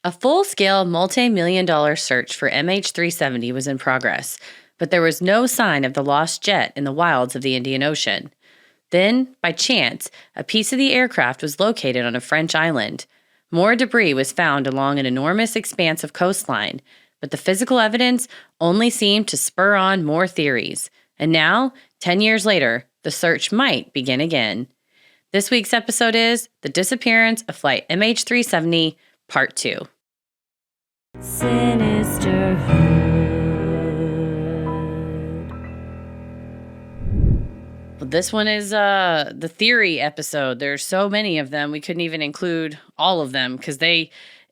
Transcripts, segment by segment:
A full-scale multi-million-dollar search for MH370 was in progress, but there was no sign of the lost jet in the wilds of the Indian Ocean. Then, by chance, a piece of the aircraft was located on a French island. More debris was found along an enormous expanse of coastline, but the physical evidence only seemed to spur on more theories. And now, 10 years later, the search might begin again. This week's episode is The Disappearance of Flight MH370, Part 2. Sinisterhood. Well, this one is the theory episode. There's so many of them. We couldn't even include all of them because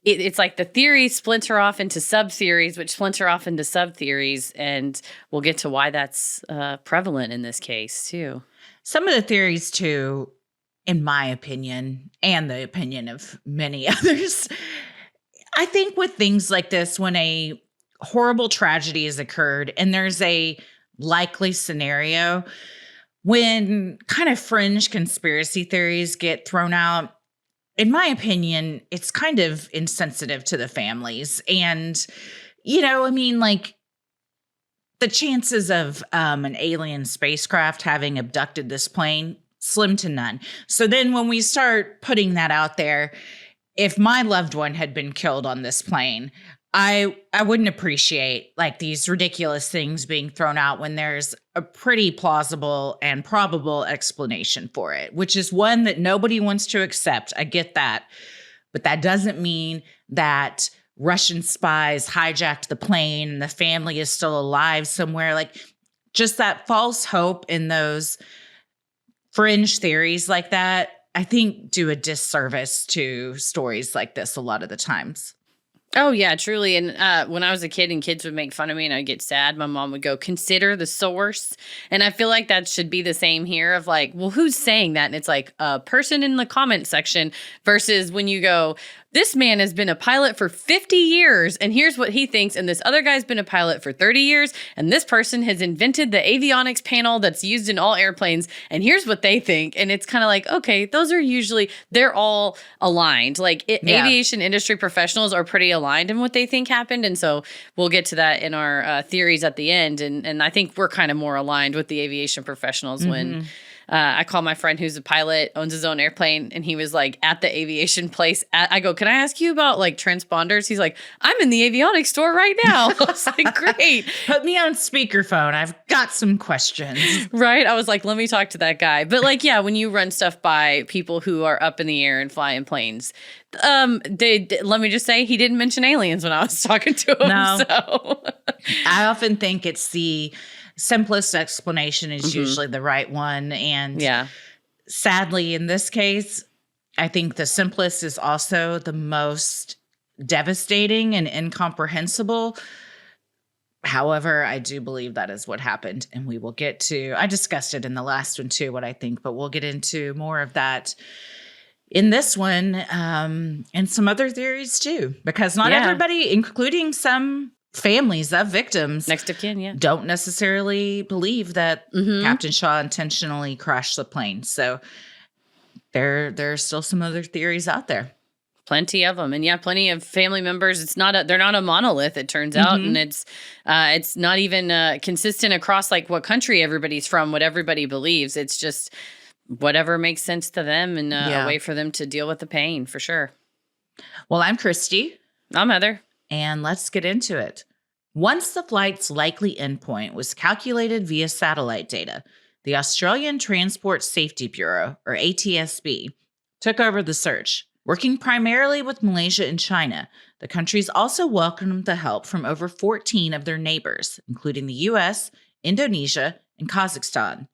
it's like the theories splinter off into sub-theories, which splinter off into sub-theories, and we'll get to why that's prevalent in this case, too. Some of the theories, too, in my opinion, and the opinion of many others, I think with things like this, when a horrible tragedy has occurred and there's a likely scenario, when kind of fringe conspiracy theories get thrown out, in my opinion, it's kind of insensitive to the families. And, the chances of an alien spacecraft having abducted this plane, slim to none. So then when we start putting that out there, if my loved one had been killed on this plane, I wouldn't appreciate like these ridiculous things being thrown out when there's a pretty plausible and probable explanation for it, which is one that nobody wants to accept. I get that. But that doesn't mean that Russian spies hijacked the plane and the family is still alive somewhere. Like just that false hope in those fringe theories like that, I think do a disservice to stories like this a lot of the times. Oh, yeah, truly. And when I was a kid and kids would make fun of me and I'd get sad, my mom would go, consider the source. And I feel like that should be the same here of like, well, who's saying that? And it's like a person in the comment section versus when you go, this man has been a pilot for 50 years and here's what he thinks. And this other guy's been a pilot for 30 years. And this person has invented the avionics panel that's used in all airplanes. And here's what they think. And it's kind of like, okay, those are usually, they're all aligned. Like aviation industry professionals are pretty aligned in what they think happened. And so we'll get to that in our theories at the end. And I think we're kind of more aligned with the aviation professionals when I call my friend who's a pilot, owns his own airplane, and he was like at the aviation place. I go, can I ask you about like transponders? He's like, I'm in the avionics store right now. I was like, great. Put me on speakerphone. I've got some questions. Right? I was like, let me talk to that guy. But like, yeah, when you run stuff by people who are up in the air and fly in planes, let me just say he didn't mention aliens when I was talking to him. No. So I often think it's the simplest explanation is usually the right one. And sadly, in this case, I think the simplest is also the most devastating and incomprehensible. However, I do believe that is what happened. And we will get to, I discussed it in the last one too, what I think, but we'll get into more of that in this one and some other theories too, because not everybody, including some families of victims next of kin, don't necessarily believe that Captain Shaw intentionally crashed the plane. So there are still some other theories out there. Plenty of them. And plenty of family members. They're not a monolith, it turns out. And it's not even consistent across like what country everybody's from, what everybody believes. It's just whatever makes sense to them and a way for them to deal with the pain, for sure. Well, I'm Christy. I'm Heather. And let's get into it. Once the flight's likely endpoint was calculated via satellite data, the Australian Transport Safety Bureau, or ATSB, took over the search. Working primarily with Malaysia and China, the countries also welcomed the help from over 14 of their neighbors, including the US, Indonesia, and Kazakhstan.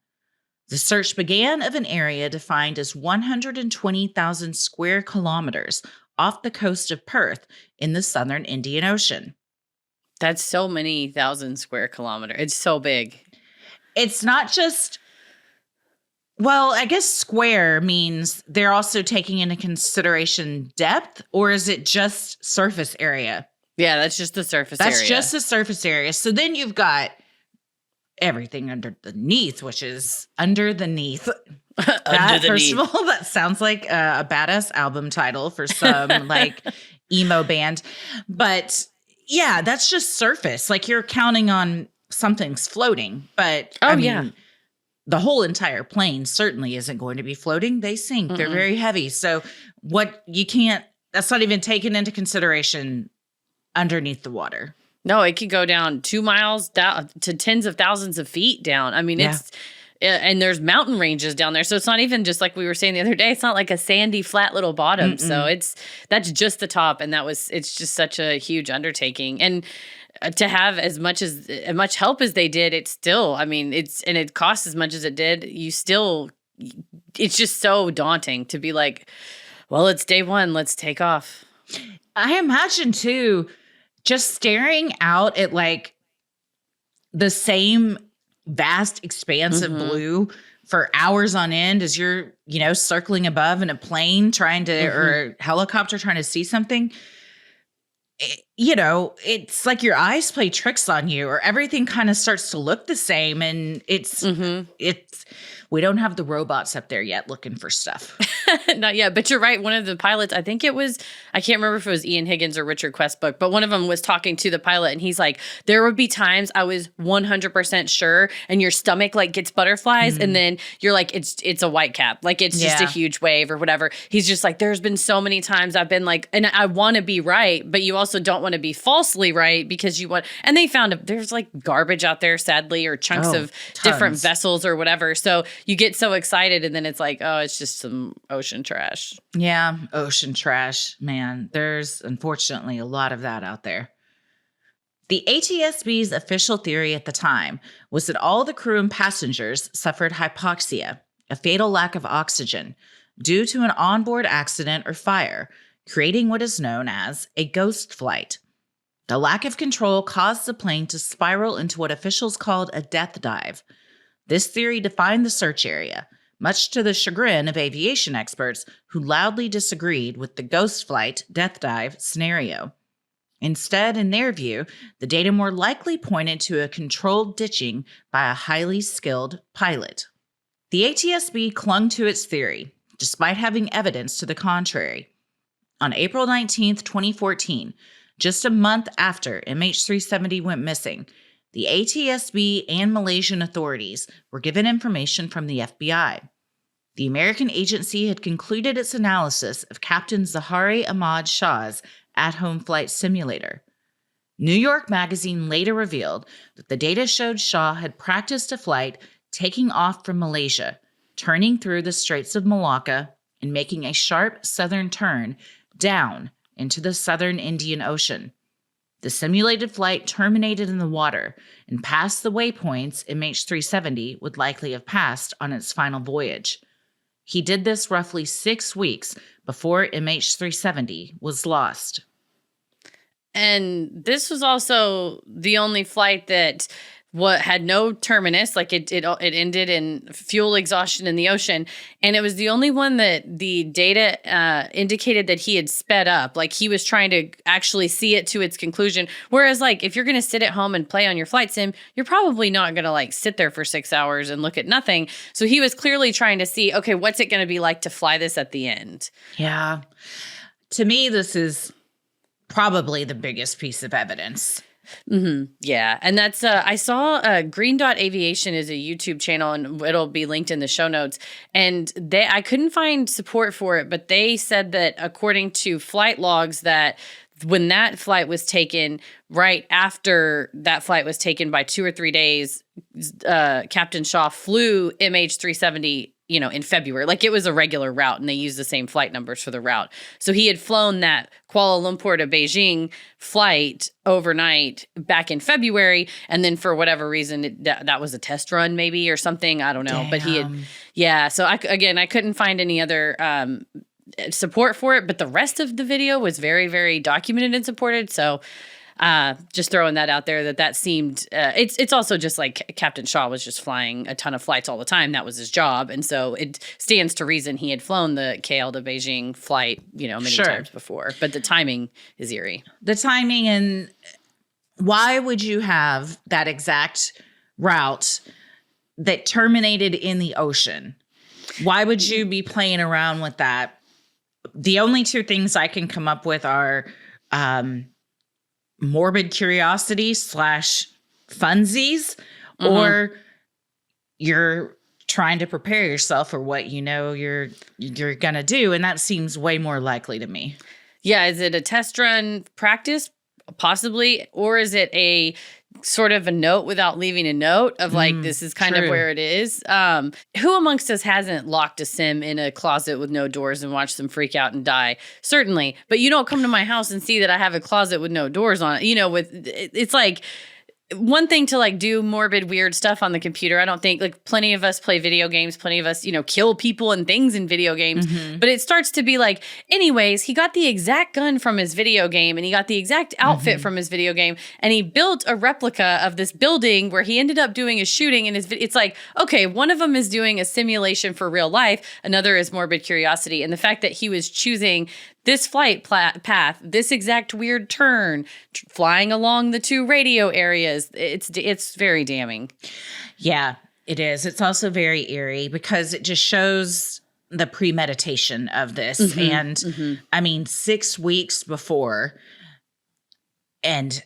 The search began of an area defined as 120,000 square kilometers off the coast of Perth in the southern Indian Ocean. That's so many thousand square kilometers. It's so big. It's not just, well, I guess square means they're also taking into consideration depth, or is it just surface area? Yeah, that's just the surface area. That's just the surface area. So then you've got everything underneath, which is underneath. Under the First knee. of all, that sounds like a badass album title for some like emo band. But yeah, that's just surface. Like you're counting on something's floating. But Oh, I yeah. mean, the whole entire plane certainly isn't going to be floating. They sink. They're very heavy. So that's not even taken into consideration underneath the water. No, it could go down 2 miles down to tens of thousands of feet down. I mean, and there's mountain ranges down there. So it's not even just like we were saying the other day. It's not like a sandy, flat little bottom. So that's just the top. And it's just such a huge undertaking. And to have as much help as they did, it's still, I mean, it costs as much as it did. It's just so daunting to be like, well, it's day one. Let's take off. I imagine too, just staring out at like the same vast expanse of blue for hours on end as you're, circling above in a plane or a helicopter trying to see something. It's like your eyes play tricks on you, or everything kind of starts to look the same. And we don't have the robots up there yet looking for stuff. Not yet, but you're right. One of the pilots, I can't remember if it was Ian Higgins or Richard Questbook, but one of them was talking to the pilot and he's like, there would be times I was 100% sure and your stomach like gets butterflies and then you're like, it's a white cap. Like it's just a huge wave or whatever. He's just like, there's been so many times I've been like, and I want to be right, but you also don't want to be falsely right because and they found there's like garbage out there, sadly, or chunks of different vessels or whatever. So you get so excited and then it's like, oh, it's just some ocean trash. Yeah, ocean trash, man. There's unfortunately a lot of that out there. The ATSB's official theory at the time was that all the crew and passengers suffered hypoxia, a fatal lack of oxygen, due to an onboard accident or fire, creating what is known as a ghost flight. The lack of control caused the plane to spiral into what officials called a death dive. This theory defined the search area, much to the chagrin of aviation experts who loudly disagreed with the ghost flight death dive scenario. Instead, in their view, the data more likely pointed to a controlled ditching by a highly skilled pilot. The ATSB clung to its theory, despite having evidence to the contrary. On April 19, 2014, just a month after MH370 went missing, the ATSB and Malaysian authorities were given information from the FBI. The American agency had concluded its analysis of Captain Zahari Ahmad Shah's at-home flight simulator. New York Magazine later revealed that the data showed Shah had practiced a flight taking off from Malaysia, turning through the Straits of Malacca, and making a sharp southern turn down into the southern Indian Ocean. The simulated flight terminated in the water and passed the waypoints MH370 would likely have passed on its final voyage. He did this roughly 6 weeks before MH370 was lost. And this was also the only flight that had no terminus, like it ended in fuel exhaustion in the ocean, and it was the only one that the data indicated that he had sped up, like he was trying to actually see it to its conclusion. Whereas, like if you're going to sit at home and play on your flight sim, you're probably not going to like sit there for 6 hours and look at nothing. So he was clearly trying to see, okay, what's it going to be like to fly this at the end? Yeah, to me, this is probably the biggest piece of evidence. Yeah. And that's, I saw Green Dot Aviation is a YouTube channel and it'll be linked in the show notes. And I couldn't find support for it, but they said that according to flight logs that when that flight was taken, right after that flight was taken by 2 or 3 days, Captain Shaw flew MH370 in February. Like it was a regular route and they used the same flight numbers for the route. So he had flown that Kuala Lumpur to Beijing flight overnight back in February. And then for whatever reason, that was a test run maybe or something. I don't know. Damn. But he had, so I couldn't find any other support for it. But the rest of the video was very, very documented and supported. So just throwing that out there that seemed it's also just like Captain Shaw was just flying a ton of flights all the time. That was his job. And so it stands to reason he had flown the KL to Beijing flight, many times before. But the timing is eerie. The timing, and why would you have that exact route that terminated in the ocean? Why would you be playing around with that? The only two things I can come up with are morbid curiosity / funsies, or you're trying to prepare yourself for what you know you're gonna do, and that seems way more likely to me. Yeah, is it a test run practice? Possibly. Or is it a sort of a note without leaving a note of like, this is kind of where it is? Who amongst us hasn't locked a sim in a closet with no doors and watched them freak out and die? Certainly. But you don't come to my house and see that I have a closet with no doors on it. You know, it's like one thing to like do morbid, weird stuff on the computer. I don't think like plenty of us play video games. Plenty of us, you know, kill people and things in video games. But it starts to be like, anyways, he got the exact gun from his video game and he got the exact outfit from his video game. And he built a replica of this building where he ended up doing a shooting in his it's like, okay, one of them is doing a simulation for real life. Another is morbid curiosity. And the fact that he was choosing this flight path, this exact weird turn, flying along the two radio areas, it's very damning. Yeah, it is. It's also very eerie because it just shows the premeditation of this. And I mean, 6 weeks before, and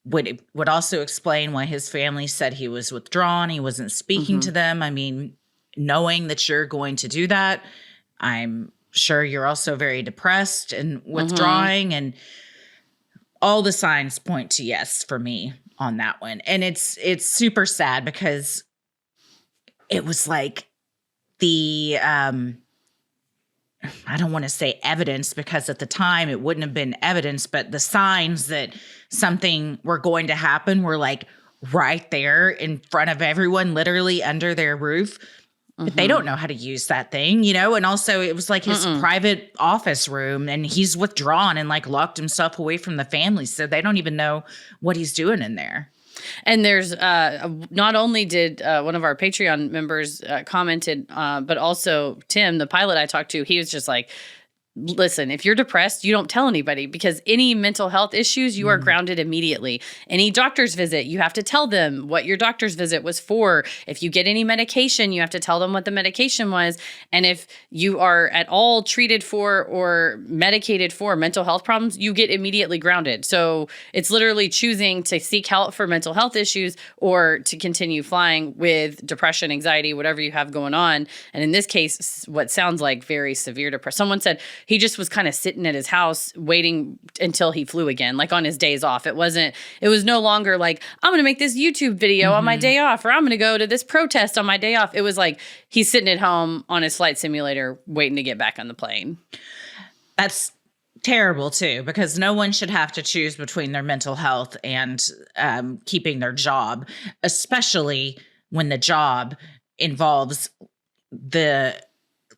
would also explain why his family said he was withdrawn. He wasn't speaking to them. I mean, knowing that you're going to do that, I'm sure you're also very depressed and withdrawing, and all the signs point to yes for me on that one. And it's super sad because it was like the I don't want to say evidence because at the time it wouldn't have been evidence, but the signs that something were going to happen were like right there in front of everyone, literally under their roof. But they don't know how to use that thing, you know? And also it was like his private office room, and he's withdrawn and like locked himself away from the family. So they don't even know what he's doing in there. And there's not only did one of our Patreon members commented, but also Tim, the pilot I talked to, he was just like, listen, if you're depressed, you don't tell anybody, because any mental health issues, you are grounded immediately. Any doctor's visit, you have to tell them what your doctor's visit was for. If you get any medication, you have to tell them what the medication was. And if you are at all treated for or medicated for mental health problems, you get immediately grounded. So it's literally choosing to seek help for mental health issues or to continue flying with depression, anxiety, whatever you have going on. And in this case, what sounds like very severe depression. Someone said he just was kind of sitting at his house waiting until he flew again, like on his days off. It was no longer like, I'm going to make this YouTube video on my day off, or I'm going to go to this protest on my day off. It was like he's sitting at home on his flight simulator waiting to get back on the plane. That's terrible too, because no one should have to choose between their mental health and keeping their job, especially when the job involves the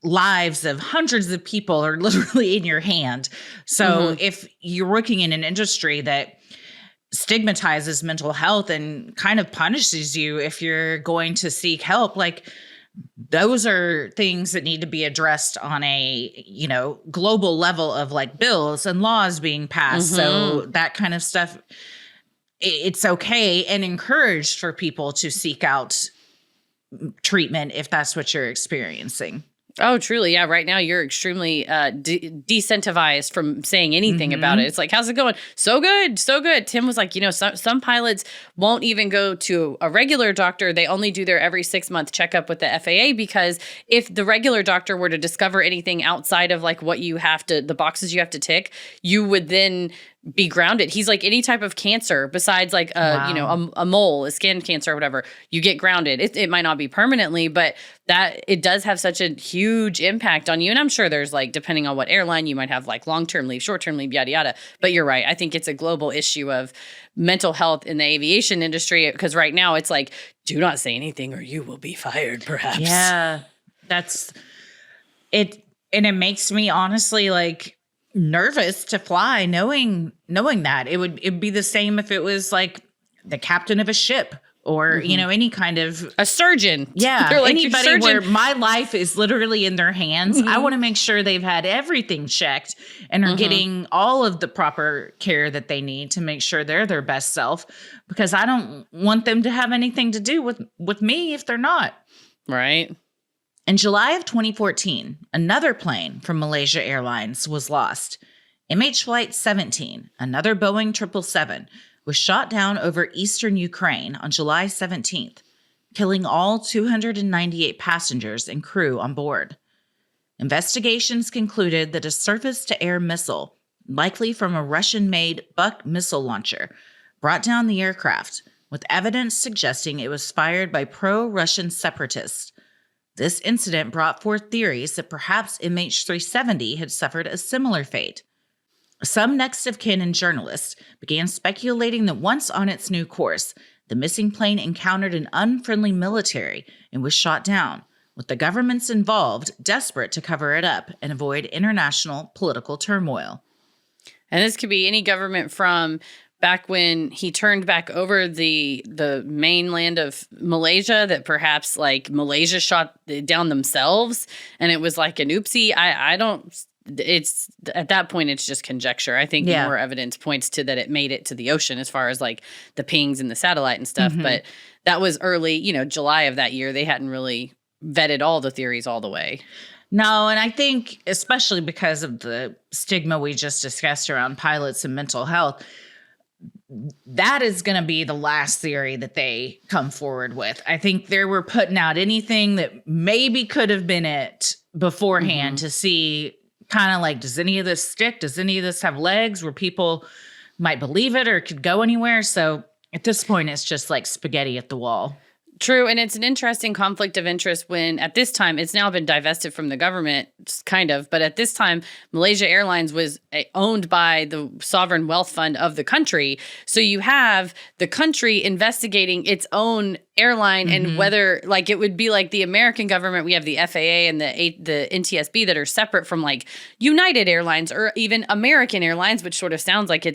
lives of hundreds of people are literally in your hand. So if you're working in an industry that stigmatizes mental health and kind of punishes you if you're going to seek help, like those are things that need to be addressed on a, you know, global level of like bills and laws being passed. So that kind of stuff, it's okay and encouraged for people to seek out treatment if that's what you're experiencing. Oh, truly. Yeah. Right now, you're extremely decentivized from saying anything about it. It's like, how's it going? So good. So good. Tim was like, you know, some pilots won't even go to a regular doctor. They only do their every 6-month checkup with the FAA, because if the regular doctor were to discover anything outside of like what you have to, the boxes you have to tick, you would then be grounded. He's like, any type of cancer besides like you know, a mole, a skin cancer or whatever, you get grounded. It might not be permanently, but that it does have such a huge impact on you. And I'm sure there's like, depending on what airline, you might have like long-term leave, short-term leave, yada, yada. But you're right. I think it's a global issue of mental health in the aviation industry, because right now it's like, do not say anything or you will be fired, perhaps. Yeah, that's it. And it makes me honestly like nervous to fly, knowing that it'd be the same if it was like the captain of a ship or you know, any kind of a surgeon. Yeah, like anybody where my life is literally in their hands. I want to make sure they've had everything checked and are getting all of the proper care that they need to make sure they're their best self, because I don't want them to have anything to do with me if they're not. Right. In July of 2014, another plane from Malaysia Airlines was lost. MH Flight 17, another Boeing 777, was shot down over eastern Ukraine on July 17th, killing all 298 passengers and crew on board. Investigations concluded that a surface-to-air missile, likely from a Russian-made Buk missile launcher, brought down the aircraft, with evidence suggesting it was fired by pro-Russian separatists. This incident brought forth theories that perhaps MH370 had suffered a similar fate. Some next of kin and journalists began speculating that once on its new course, the missing plane encountered an unfriendly military and was shot down, with the governments involved desperate to cover it up and avoid international political turmoil. And this could be any government from back when he turned back over the mainland of Malaysia, that perhaps like Malaysia shot down themselves and it was like an oopsie. I don't, it's at that point, it's just conjecture. I think more evidence points to that it made it to the ocean as far as like the pings and the satellite and stuff. But that was early, July of that year. They hadn't really vetted all the theories all the way. No, and I think especially because of the stigma we just discussed around pilots and mental health, that is going to be the last theory that they come forward with. I think they were putting out anything that maybe could have been it beforehand to see kind of like, does any of this stick? Does any of this have legs where people might believe it or could go anywhere? So at this point, it's just like spaghetti at the wall. True. And it's an interesting conflict of interest when at this time it's now been divested from the government, kind of. But at this time, Malaysia Airlines was owned by the sovereign wealth fund of the country. So you have the country investigating its own airline and whether like it would be like the American government. We have the FAA and the NTSB that are separate from like United Airlines or even American Airlines, which sort of sounds like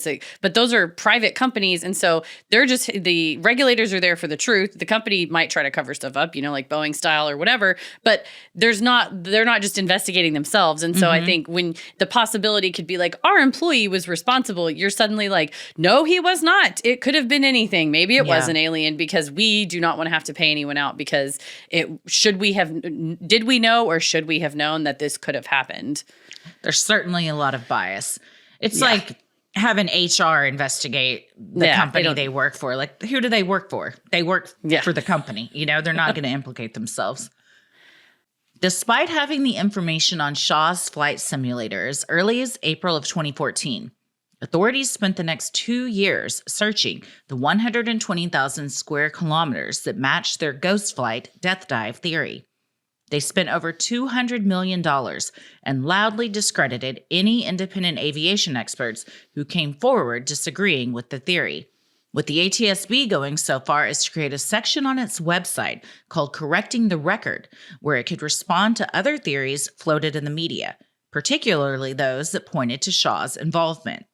but those are private companies. And so they're just, the regulators are there for the truth. The company might try to cover stuff up, like Boeing style or whatever, but they're not just investigating themselves. And so I think when the possibility could be like, our employee was responsible, you're suddenly like, no, he was not. It could have been anything. Maybe it was an alien, because we do not want to have to pay anyone out, because did we know or should we have known that this could have happened? There's certainly a lot of bias. It's like having HR investigate the company they work for. Like, who do they work for? They work for the company. They're not going to implicate themselves. Despite having the information on Shaw's flight simulator as early as April of 2014, authorities spent the next 2 years searching the 120,000 square kilometers that matched their ghost flight death dive theory. They spent over $200 million and loudly discredited any independent aviation experts who came forward disagreeing with the theory, with the ATSB going so far as to create a section on its website called Correcting the Record, where it could respond to other theories floated in the media, particularly those that pointed to Shaw's involvement.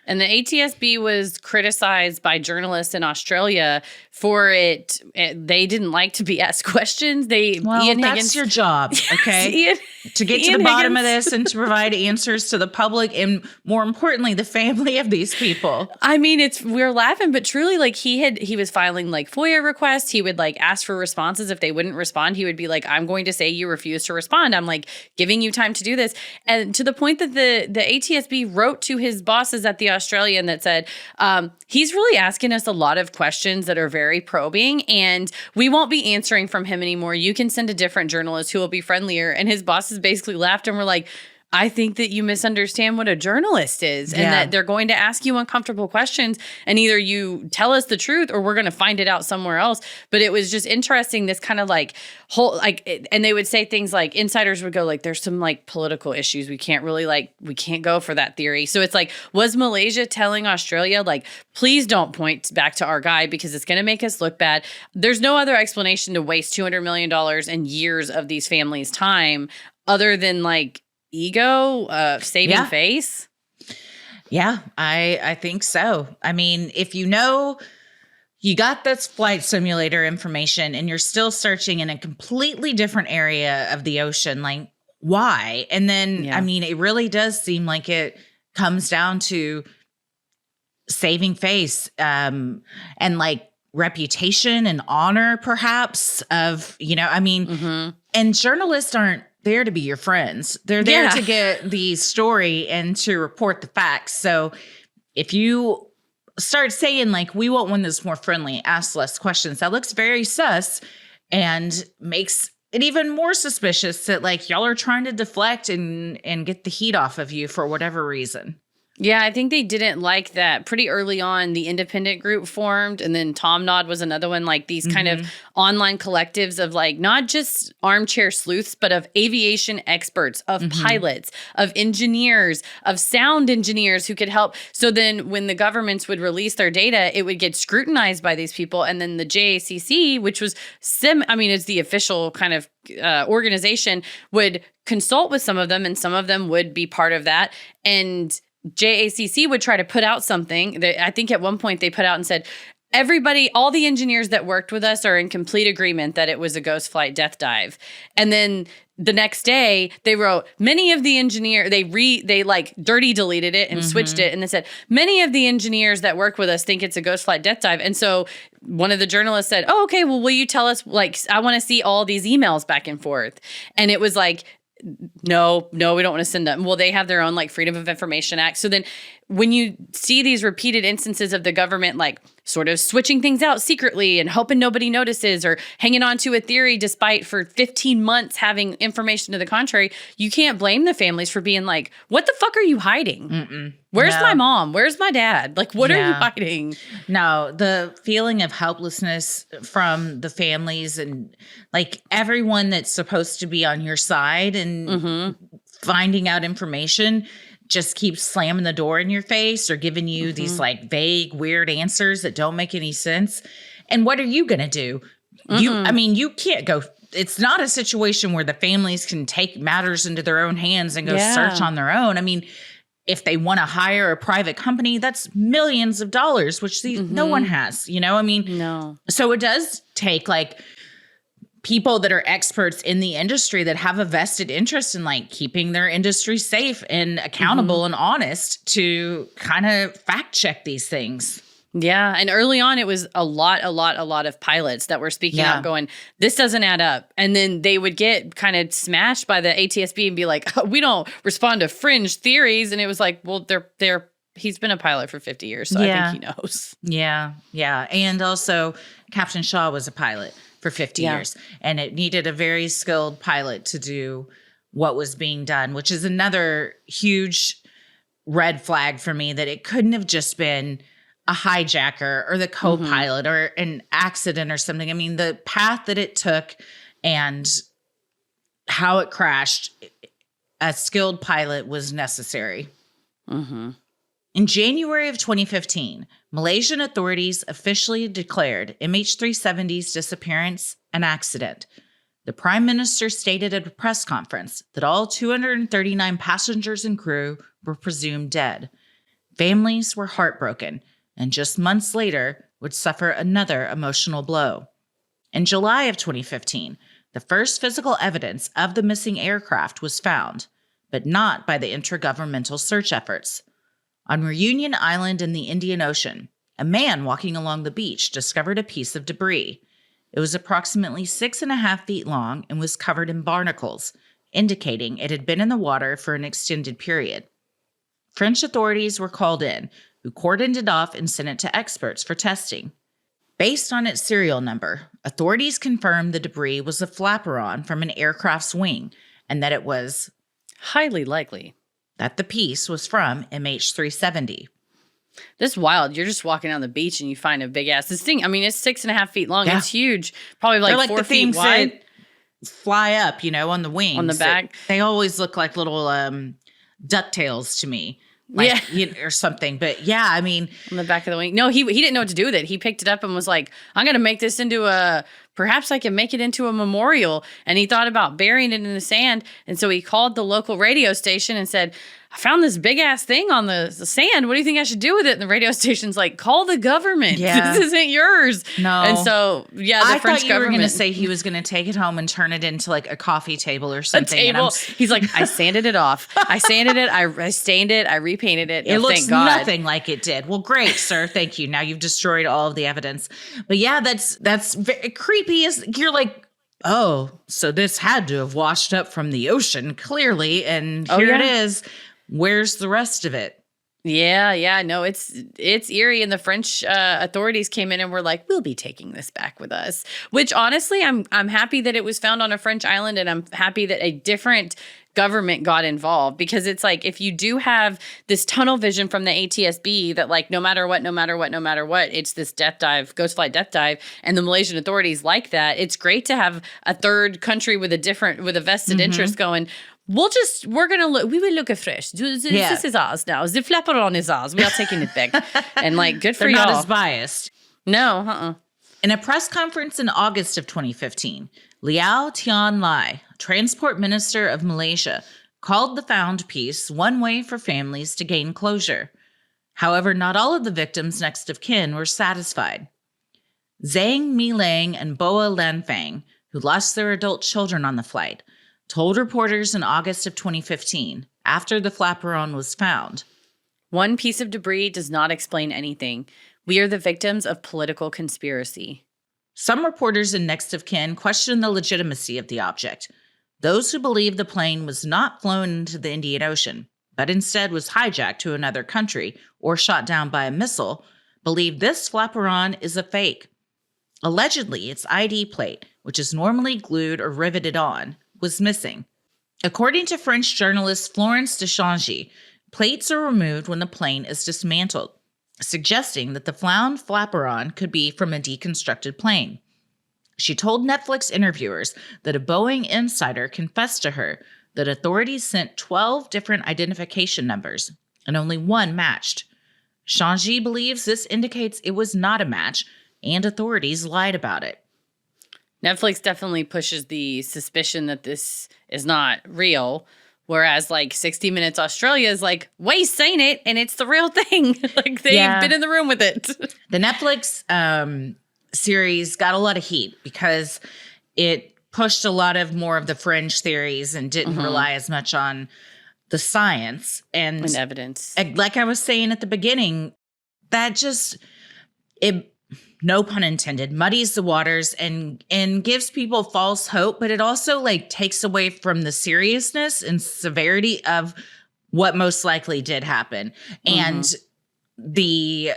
And the ATSB was criticized by journalists in Australia for it. They didn't like to be asked questions. That's your job, okay? To get to the bottom of this and to provide answers to the public and, more importantly, the family of these people. I mean, we're laughing, but truly, like he was filing like FOIA requests. He would like ask for responses. If they wouldn't respond, he would be like, "I'm going to say you refuse to respond. I'm like giving you time to do this." And to the point that the ATSB wrote to his bosses at the Australian that said, he's really asking us a lot of questions that are very probing, and we won't be answering from him anymore. You can send a different journalist who will be friendlier. And his bosses basically laughed and were like, I think that you misunderstand what a journalist is, and that they're going to ask you uncomfortable questions, and either you tell us the truth or we're going to find it out somewhere else. But it was just interesting, this kind of like whole, and they would say things like, insiders would go like, there's some like political issues. We can't go for that theory. So it's like, was Malaysia telling Australia, like, please don't point back to our guy because it's going to make us look bad? There's no other explanation to waste $200 million and years of these families' time other than like, ego, saving face. Yeah, I think so. I mean, if you got this flight simulator information and you're still searching in a completely different area of the ocean, like why? And then, I mean, it really does seem like it comes down to saving face, and like reputation and honor perhaps of, and And journalists aren't there to be your friends. They're there to get the story and to report the facts. So if you start saying like, we want one that's more friendly, ask less questions, that looks very sus and makes it even more suspicious that like y'all are trying to deflect and get the heat off of you for whatever reason. Yeah, I think they didn't like that. Pretty early on, the independent group formed, and then Tom Nod was another one, like these kind of online collectives of like not just armchair sleuths, but of aviation experts, of pilots, of engineers, of sound engineers who could help. So then when the governments would release their data, it would get scrutinized by these people. And then the JACC, which was it's the official kind of organization, would consult with some of them, and some of them would be part of that. And JACC would try to put out something that I think at one point they put out and said, everybody, all the engineers that worked with us are in complete agreement that it was a ghost flight death dive. And then the next day they wrote, many of the engineers, they like dirty deleted it and switched it. And they said, many of the engineers that work with us think it's a ghost flight death dive. And so one of the journalists said, oh, okay, well, will you tell us, like, I want to see all these emails back and forth. And it was like, no, we don't want to send them. Well, they have their own like Freedom of Information Act. So then when you see these repeated instances of the government like sort of switching things out secretly and hoping nobody notices or hanging on to a theory despite for 15 months having information to the contrary, you can't blame the families for being like, what the fuck are you hiding? Where's my mom? Where's my dad? Like, what are you hiding? No, the feeling of helplessness from the families and like everyone that's supposed to be on your side and finding out information just keeps slamming the door in your face or giving you these like vague, weird answers that don't make any sense. And what are you going to do? You can't go. It's not a situation where the families can take matters into their own hands and go search on their own. I mean, if they want to hire a private company, that's millions of dollars, which no one has, No. So it does take like people that are experts in the industry that have a vested interest in like keeping their industry safe and accountable and honest to kind of fact check these things. Yeah. And early on, it was a lot of pilots that were speaking out going, this doesn't add up. And then they would get kind of smashed by the ATSB and be like, oh, we don't respond to fringe theories. And it was like, well, he's been a pilot for 50 years. So I think he knows. Yeah. Yeah. And also Captain Shaw was a pilot for 50 years. And it needed a very skilled pilot to do what was being done, which is another huge red flag for me that it couldn't have just been a hijacker or the co-pilot or an accident or something. I mean, the path that it took and how it crashed, a skilled pilot was necessary. In January of 2015, Malaysian authorities officially declared MH370's disappearance an accident. The Prime Minister stated at a press conference that all 239 passengers and crew were presumed dead. Families were heartbroken and just months later would suffer another emotional blow. In July of 2015, the first physical evidence of the missing aircraft was found, but not by the intergovernmental search efforts. On Reunion Island in the Indian Ocean, a man walking along the beach discovered a piece of debris. It was approximately 6.5 feet long and was covered in barnacles, indicating it had been in the water for an extended period. French authorities were called in, who cordoned it off and sent it to experts for testing. Based on its serial number, authorities confirmed the debris was a flaperon from an aircraft's wing and that it was highly likely that the piece was from MH370. This is wild. You're just walking down the beach and you find a big ass. This thing, I mean, it's 6.5 feet long. It's huge. Probably like 4 feet wide. That fly up, on the wings. On the back. They always look like little DuckTales to me. Or something. But I mean. On the back of the wing. No, he didn't know what to do with it. He picked it up and was like, I'm going to make this into perhaps I can make it into a memorial. And he thought about burying it in the sand. And so he called the local radio station and said, I found this big ass thing on the sand. What do you think I should do with it? And the radio station's like, call the government. Yeah. This isn't yours. No. And so, the I French thought you government. were going to say he was going to take it home and turn it into like a coffee table or something. He's like, I sanded it off. I sanded it. I stained it. I repainted it. It looks nothing like it did. Well, great, sir. Thank you. Now you've destroyed all of the evidence. But that's very creepy. You're like, oh, so this had to have washed up from the ocean, clearly. And here it is. Where's the rest of it? Yeah. No, it's eerie. And the French authorities came in and were like, we'll be taking this back with us. Which honestly, I'm happy that it was found on a French island, and I'm happy that a different government got involved, because it's like, if you do have this tunnel vision from the ATSB that like no matter what, it's this ghost flight death dive, and the Malaysian authorities like that, it's great to have a third country with a vested interest going, we will look afresh. This is ours now. The flaperon is ours. We are taking it back. And like, good for They're y'all. not as biased. No, In a press conference in August of 2015, Liao Tian Lai, Transport Minister of Malaysia, called the found piece one way for families to gain closure. However, not all of the victims' next of kin were satisfied. Zhang Milang and Boa Lanfang, who lost their adult children on the flight, told reporters in August of 2015, after the flaperon was found, one piece of debris does not explain anything. We are the victims of political conspiracy. Some reporters and next of kin questioned the legitimacy of the object. Those who believe the plane was not flown into the Indian Ocean, but instead was hijacked to another country or shot down by a missile, believe this flaperon is a fake. Allegedly, its ID plate, which is normally glued or riveted on, was missing. According to French journalist Florence de Changy, plates are removed when the plane is dismantled, suggesting that the found flaperon could be from a deconstructed plane. She told Netflix interviewers that a Boeing insider confessed to her that authorities sent 12 different identification numbers and only one matched. Changy believes this indicates it was not a match, and authorities lied about it. Netflix definitely pushes the suspicion that this is not real, whereas like 60 Minutes Australia is like, we seen it and it's the real thing. Like they've been in the room with it. The Netflix series got a lot of heat because it pushed a lot of more of the fringe theories and didn't rely as much on the science and evidence. Like I was saying at the beginning, that just, it, no pun intended, muddies the waters and gives people false hope, but it also like takes away from the seriousness and severity of what most likely did happen and the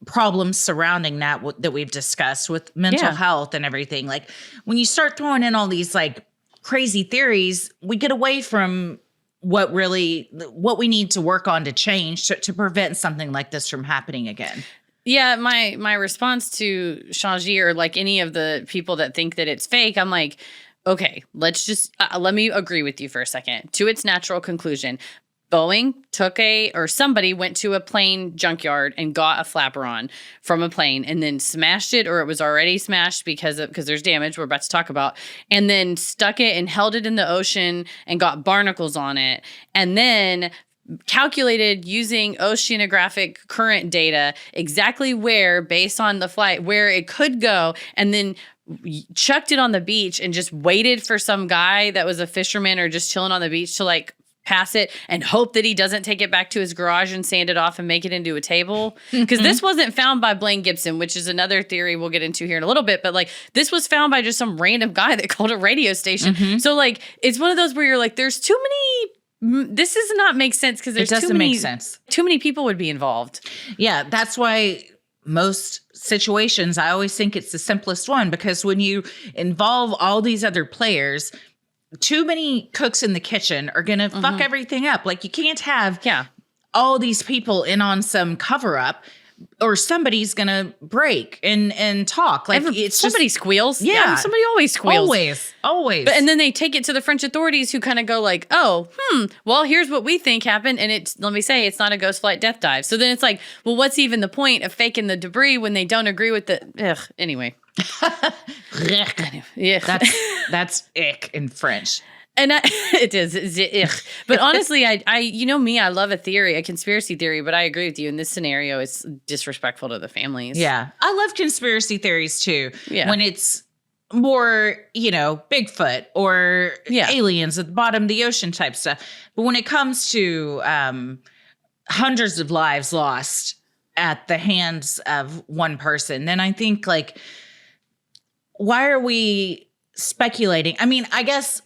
problems surrounding that we've discussed with mental health and everything. Like when you start throwing in all these like crazy theories, we get away from what we need to work on to change to prevent something like this from happening again. Yeah, my response to Changy or like any of the people that think that it's fake, I'm like, okay, let's just let me agree with you for a second. To its natural conclusion, Boeing somebody went to a plane junkyard and got a flaperon from a plane and then smashed it, or it was already smashed because there's damage we're about to talk about, and then stuck it and held it in the ocean and got barnacles on it, and then calculated using oceanographic current data exactly where, based on the flight, where it could go, and then chucked it on the beach and just waited for some guy that was a fisherman or just chilling on the beach to like pass it and hope that he doesn't take it back to his garage and sand it off and make it into a table. Because this wasn't found by Blaine Gibson, which is another theory we'll get into here in a little bit. But like this was found by just some random guy that called a radio station. So like it's one of those where you're like, there's too many. This does not make sense because there's too many people would be involved. Yeah, that's why most situations I always think it's the simplest one, because when you involve all these other players, too many cooks in the kitchen are going to fuck everything up. Like you can't have all these people in on some cover up, or somebody's going to break and talk. Like somebody squeals. Yeah. Somebody always squeals. Always. And then they take it to the French authorities who kind of go like, well, here's what we think happened. And let me say, it's not a ghost flight death dive. So then it's like, well, what's even the point of faking the debris when they don't agree with anyway. That's ick in French. And it is. But honestly, I you know me, I love a conspiracy theory, but I agree with you. In this scenario, it's disrespectful to the families. Yeah. I love conspiracy theories too. Yeah. When it's more, Bigfoot or aliens at the bottom of the ocean type stuff. But when it comes to hundreds of lives lost at the hands of one person, then I think like, why are we speculating. I mean, I guess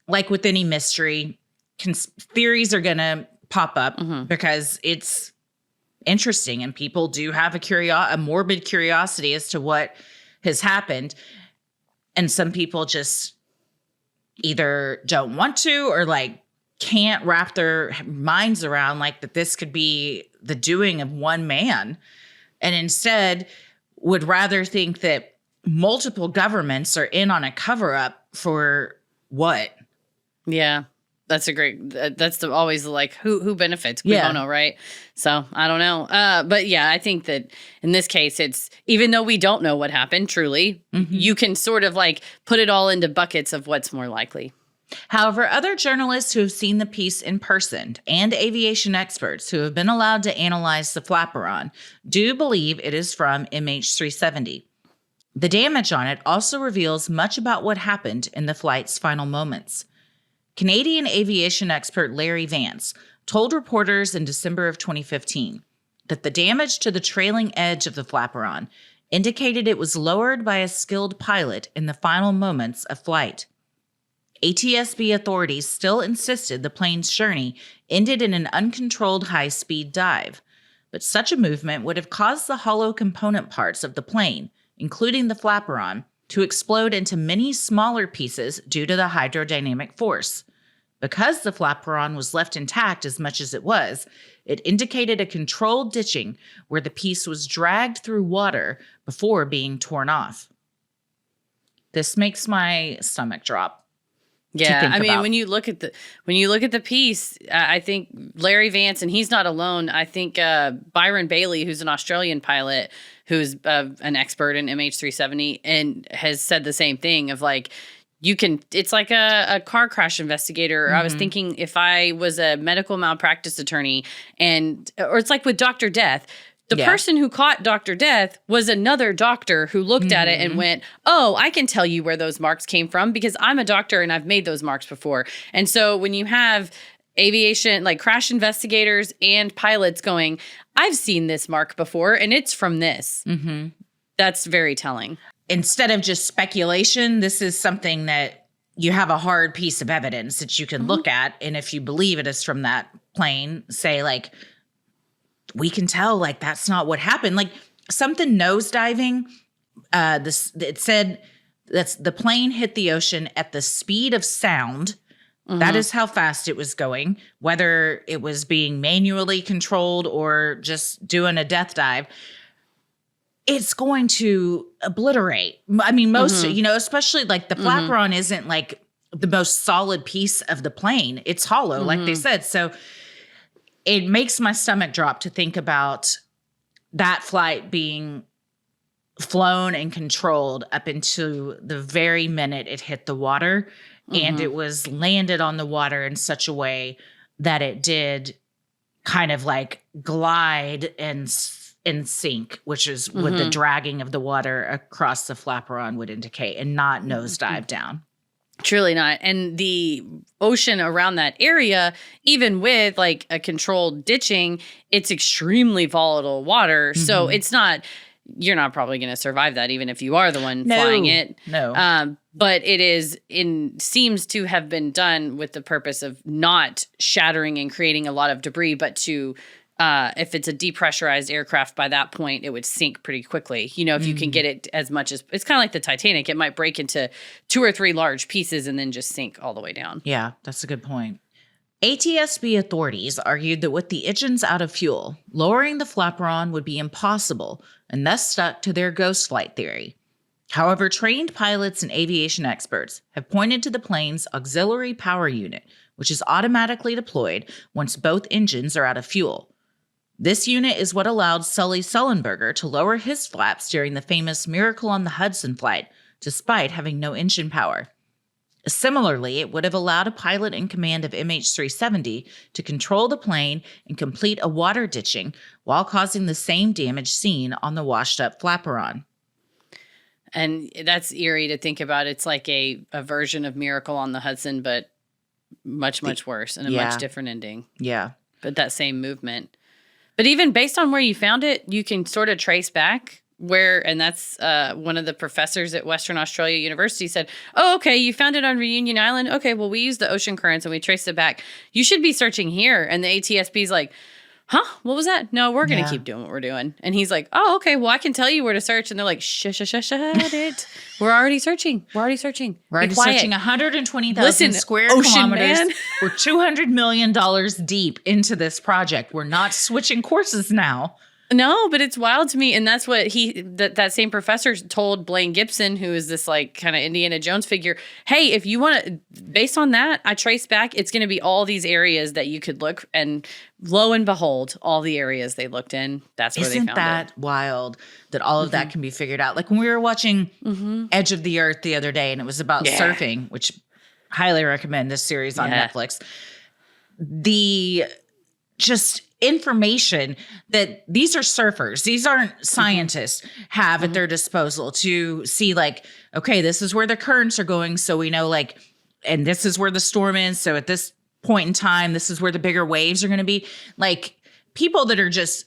like with any mystery, theories are going to pop up because it's interesting and people do have a morbid curiosity as to what has happened. And some people just either don't want to or like can't wrap their minds around like that this could be the doing of one man, and instead would rather think that multiple governments are in on a cover-up for what? Yeah. That's always like who benefits? We don't know, right? So I don't know. But yeah, I think that in this case, it's even though we don't know what happened truly, you can sort of like put it all into buckets of what's more likely. However, other journalists who have seen the piece in person and aviation experts who have been allowed to analyze the flaperon do believe it is from MH370. The damage on it also reveals much about what happened in the flight's final moments. Canadian aviation expert Larry Vance told reporters in December of 2015 that the damage to the trailing edge of the flaperon indicated it was lowered by a skilled pilot in the final moments of flight. ATSB authorities still insisted the plane's journey ended in an uncontrolled high-speed dive, but such a movement would have caused the hollow component parts of the plane, including the flaperon, to explode into many smaller pieces due to the hydrodynamic force. Because the flaperon was left intact as much as it was, it indicated a controlled ditching where the piece was dragged through water before being torn off. This makes my stomach drop. Yeah, I mean, when you look at the piece, I think Larry Vance, and he's not alone. I think Byron Bailey, who's an Australian pilot, who's an expert in MH370, and has said the same thing of like, it's like a car crash investigator. I was thinking if I was a medical malpractice attorney or it's like with Dr. Death. The person who caught Dr. Death was another doctor who looked at it and went, oh, I can tell you where those marks came from because I'm a doctor and I've made those marks before. And so when you have aviation, like crash investigators and pilots going, I've seen this mark before and it's from this. That's very telling. Instead of just speculation, this is something that you have a hard piece of evidence that you can look at. And if you believe it is from that plane, say like, we can tell like that's not what happened. Like something nosediving, it said that's the plane hit the ocean at the speed of sound. That is how fast it was going, whether it was being manually controlled or just doing a death dive. It's going to obliterate. I mean, most, especially like the flaperon isn't like the most solid piece of the plane. It's hollow, like they said. So it makes my stomach drop to think about that flight being flown and controlled up into the very minute it hit the water. And it was landed on the water in such a way that it did kind of like glide and sink, which is what the dragging of the water across the flaperon would indicate, and not nosedive down. Truly not. And the ocean around that area, even with like a controlled ditching, it's extremely volatile water. So you're not probably going to survive that, even if you are the one flying it. No. But seems to have been done with the purpose of not shattering and creating a lot of debris, but to if it's a depressurized aircraft, by that point, it would sink pretty quickly. If you can get it as much as, it's kind of like the Titanic. It might break into 2 or 3 large pieces and then just sink all the way down. Yeah, that's a good point. ATSB authorities argued that with the engines out of fuel, lowering the flaperon would be impossible and thus stuck to their ghost flight theory. However, trained pilots and aviation experts have pointed to the plane's auxiliary power unit, which is automatically deployed once both engines are out of fuel. This unit is what allowed Sully Sullenberger to lower his flaps during the famous Miracle on the Hudson flight, despite having no engine power. Similarly, it would have allowed a pilot in command of MH370 to control the plane and complete a water ditching while causing the same damage seen on the washed-up flaperon. And that's eerie to think about. It's like a version of Miracle on the Hudson, but much, much worse and a much different ending. Yeah. But that same movement. But even based on where you found it, you can sort of trace back and that's one of the professors at Western Australia University said, oh, okay, you found it on Reunion Island. Okay, well, we used the ocean currents and we traced it back. You should be searching here. And the ATSB is like, huh? What was that? No, we're going to keep doing what we're doing. And he's like, oh, okay, well, I can tell you where to search. And they're like, shut it. We're already searching. We're already searching 120,000 square kilometers. Man. We're $200 million deep into this project. We're not switching courses now. No, but it's wild to me. And that's what that same professor told Blaine Gibson, who is this like kind of Indiana Jones figure. Hey, if you want to, based on that, I traced back, it's going to be all these areas that you could look, and lo and behold, all the areas they looked in, that's where they found it. Isn't that wild that all of that can be figured out? Like when we were watching Edge of the Earth the other day, and it was about surfing, which highly recommend this series on Netflix. The just information that these are surfers, these aren't scientists, have at their disposal to see like, okay, this is where the currents are going. So we know like, and this is where the storm is. So at this point in time, this is where the bigger waves are going to be. Like people that are just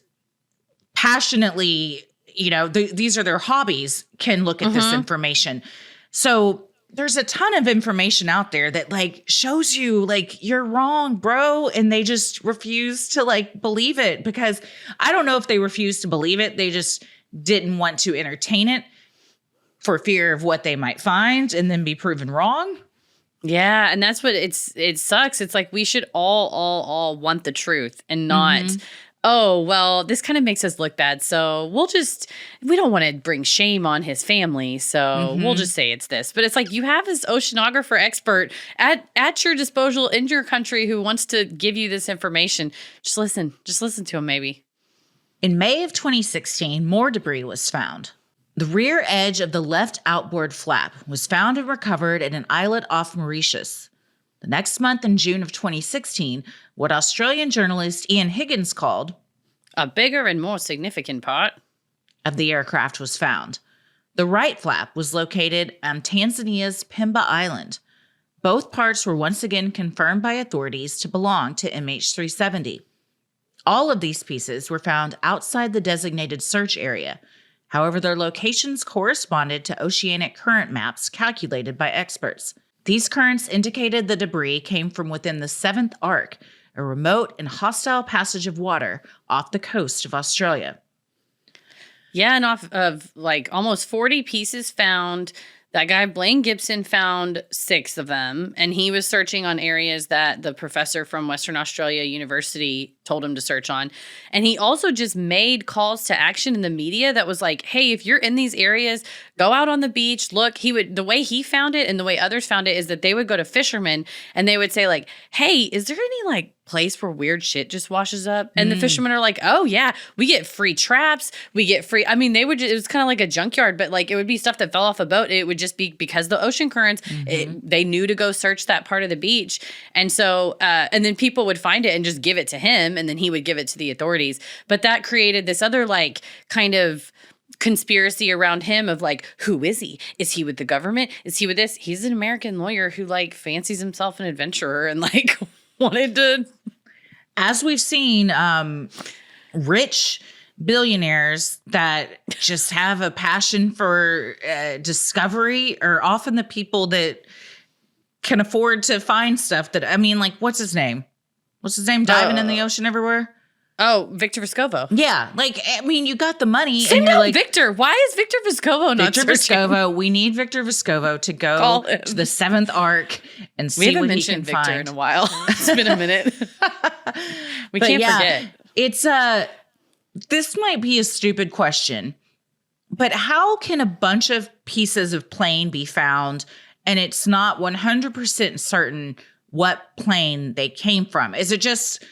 passionately, these are their hobbies, can look at this information. So there's a ton of information out there that like shows you like you're wrong, bro. And they just refuse to like believe it, because I don't know if they refuse to believe it. They just didn't want to entertain it for fear of what they might find and then be proven wrong. Yeah. And that's what it sucks. It's like we should all want the truth and not, oh, well, this kind of makes us look bad. So we don't want to bring shame on his family. So we'll just say it's this. But it's like you have this oceanographer expert at your disposal in your country who wants to give you this information. Just listen to him maybe. In May of 2016, more debris was found. The rear edge of the left outboard flap was found and recovered at an islet off Mauritius. The next month, in June of 2016, what Australian journalist Ian Higgins called a bigger and more significant part of the aircraft was found. The right flap was located on Tanzania's Pemba Island. Both parts were once again confirmed by authorities to belong to MH370. All of these pieces were found outside the designated search area. However, their locations corresponded to oceanic current maps calculated by experts. These currents indicated the debris came from within the 7th Arc, a remote and hostile passage of water off the coast of Australia. Yeah, and off of like almost 40 pieces found, that guy Blaine Gibson found 6 of them, and he was searching on areas that the professor from Western Australia University told him to search on. And he also just made calls to action in the media that was like, hey, if you're in these areas, go out on the beach, look. The way he found it and the way others found it is that they would go to fishermen and they would say like, hey, is there any like place where weird shit just washes up? And the fishermen are like, oh yeah, we get free traps, we get free, I mean, it was kind of like a junkyard, but like it would be stuff that fell off a boat. It would just be because the ocean currents, they knew to go search that part of the beach. And so, and then people would find it and just give it to him, and then he would give it to the authorities. But that created this other like kind of conspiracy around him of like, who is he? Is he with the government? Is he with this? He's an American lawyer who like fancies himself an adventurer and like wanted to. As we've seen, rich billionaires that just have a passion for discovery are often the people that can afford to find stuff that, I mean, like, what's his name? Diving in the ocean everywhere? Oh, Victor Vescovo. Yeah. Like, I mean, you got the money. Same now, like, Victor. Why is Victor Vescovo not Victor Vescovo. We need Victor Vescovo to go to the 7th Arc and see what he can Victor find. In a while. It's been a minute. We can't forget. It's this might be a stupid question, but how can a bunch of pieces of plane be found and it's not 100% certain what plane they came from? Is it just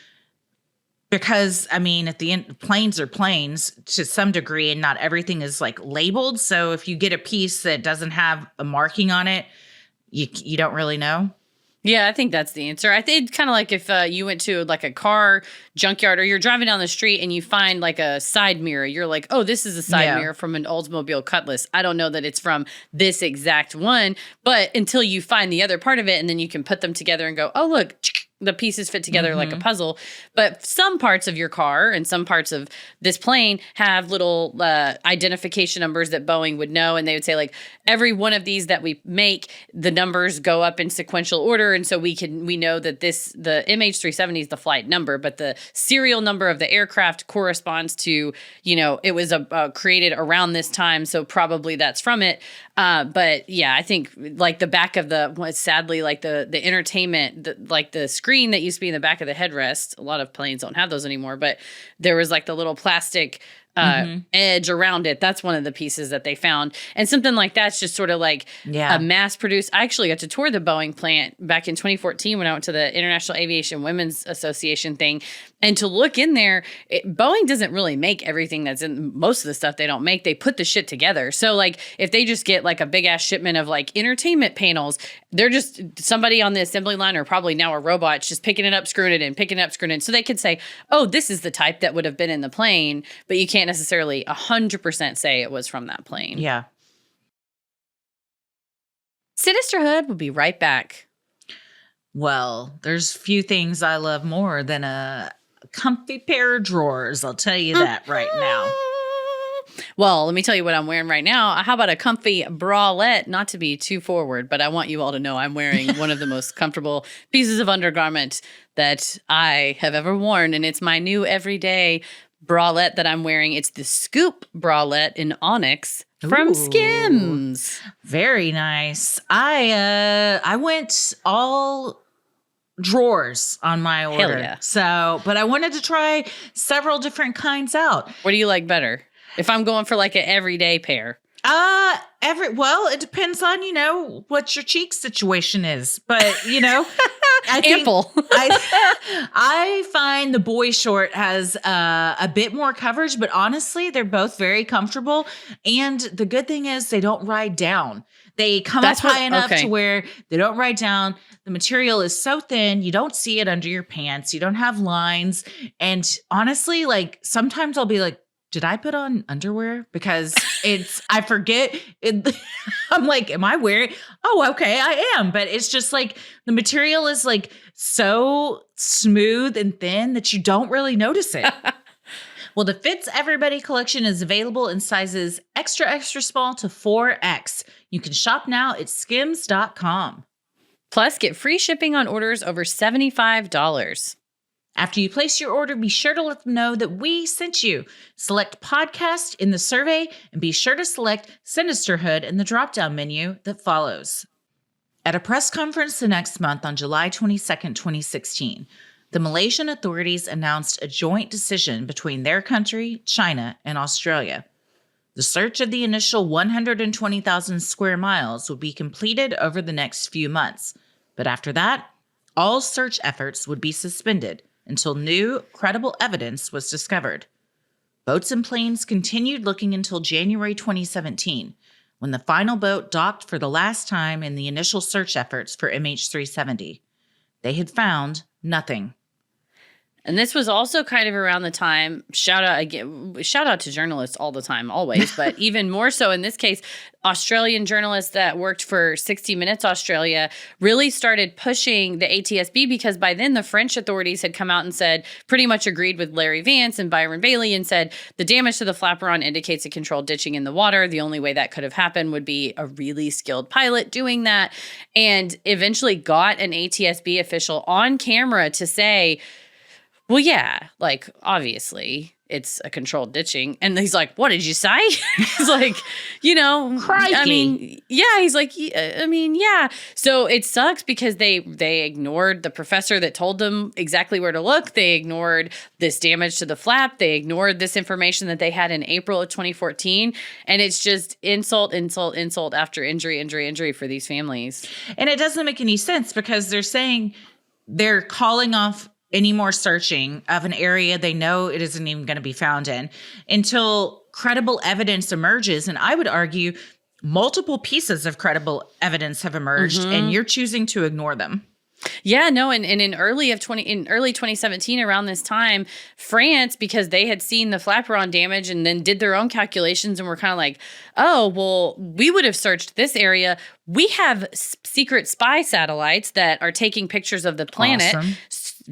because, I mean, at the end, planes are planes to some degree, and not everything is like labeled. So if you get a piece that doesn't have a marking on it, you don't really know. Yeah, I think that's the answer. I think kind of like if you went to like a car junkyard or you're driving down the street and you find like a side mirror, you're like, oh, this is a side mirror from an Oldsmobile Cutlass. I don't know that it's from this exact one, but until you find the other part of it, and then you can put them together and go, oh, look, the pieces fit together like a puzzle. But some parts of your car and some parts of this plane have little identification numbers that Boeing would know. And they would say, like, every one of these that we make, the numbers go up in sequential order. And so we know that the MH370 is the flight number, but the serial number of the aircraft corresponds to, it was created around this time. So probably that's from it. But yeah, I think like the back of sadly, like the entertainment, like the screen that used to be in the back of the headrest, a lot of planes don't have those anymore, but there was like the little plastic edge around it. That's one of the pieces that they found. And something like that's just sort of like a mass produced. I actually got to tour the Boeing plant back in 2014 when I went to the International Aviation Women's Association thing. And to look in there, Boeing doesn't really make everything that's in most of the stuff they don't make. They put the shit together. So like if they just get like a big ass shipment of like entertainment panels, they're just somebody on the assembly line or probably now a robot just picking it up, screwing it in, picking it up, screwing it in. So they could say, oh, this is the type that would have been in the plane, but you can't necessarily 100% say it was from that plane. Yeah. Sinisterhood will be right back. Well, there's few things I love more than a comfy pair of drawers. I'll tell you that right now. Well, let me tell you what I'm wearing right now. How about a comfy bralette? Not to be too forward, but I want you all to know I'm wearing one of the most comfortable pieces of undergarment that I have ever worn, and it's my new everyday bralette that I'm wearing. It's the Scoop bralette in onyx from Skims. Very nice. I went all drawers on my order. Hell yeah. So, but I wanted to try several different kinds out. What do you like better? If I'm going for like an everyday pair. Well, it depends on, what your cheek situation is. But, I think Ample. I find the boy short has a bit more coverage, but honestly, they're both very comfortable. And the good thing is they don't ride down. They come up high enough to where they don't ride down. The material is so thin, you don't see it under your pants. You don't have lines. And honestly, like sometimes I'll be like, did I put on underwear? Because I forget. I'm like, am I wearing? Oh, okay, I am. But it's just like the material is like so smooth and thin that you don't really notice it. Well, the Fits Everybody collection is available in sizes extra, extra small to 4X. You can shop now at skims.com. Plus, get free shipping on orders over $75. After you place your order, be sure to let them know that we sent you. Select podcast in the survey and be sure to select Sinisterhood in the drop-down menu that follows. At a press conference the next month on July 22nd, 2016, the Malaysian authorities announced a joint decision between their country, China, and Australia. The search of the initial 120,000 square miles would be completed over the next few months, but after that, all search efforts would be suspended until new, credible evidence was discovered. Boats and planes continued looking until January 2017, when the final boat docked for the last time in the initial search efforts for MH370. They had found nothing. And this was also kind of around the time, shout out to journalists all the time, always, but even more so in this case, Australian journalists that worked for 60 Minutes Australia really started pushing the ATSB because by then the French authorities had come out and said, pretty much agreed with Larry Vance and Byron Bailey and said, the damage to the flaperon indicates a controlled ditching in the water. The only way that could have happened would be a really skilled pilot doing that, and eventually got an ATSB official on camera to say, well, yeah, like, obviously, it's a controlled ditching. And he's like, what did you say? He's like, Crikey. I mean, yeah. He's like, yeah. So it sucks because they ignored the professor that told them exactly where to look. They ignored this damage to the flap. They ignored this information that they had in April of 2014. And it's just insult after injury for these families. And it doesn't make any sense because they're saying they're calling off any more searching of an area they know it isn't even going to be found in until credible evidence emerges. And I would argue multiple pieces of credible evidence have emerged and you're choosing to ignore them. Yeah, no, and in early 2017, around this time, France, because they had seen the flaperon damage and then did their own calculations and were kind of like, oh, well, we would have searched this area. We have secret spy satellites that are taking pictures of the planet. Awesome.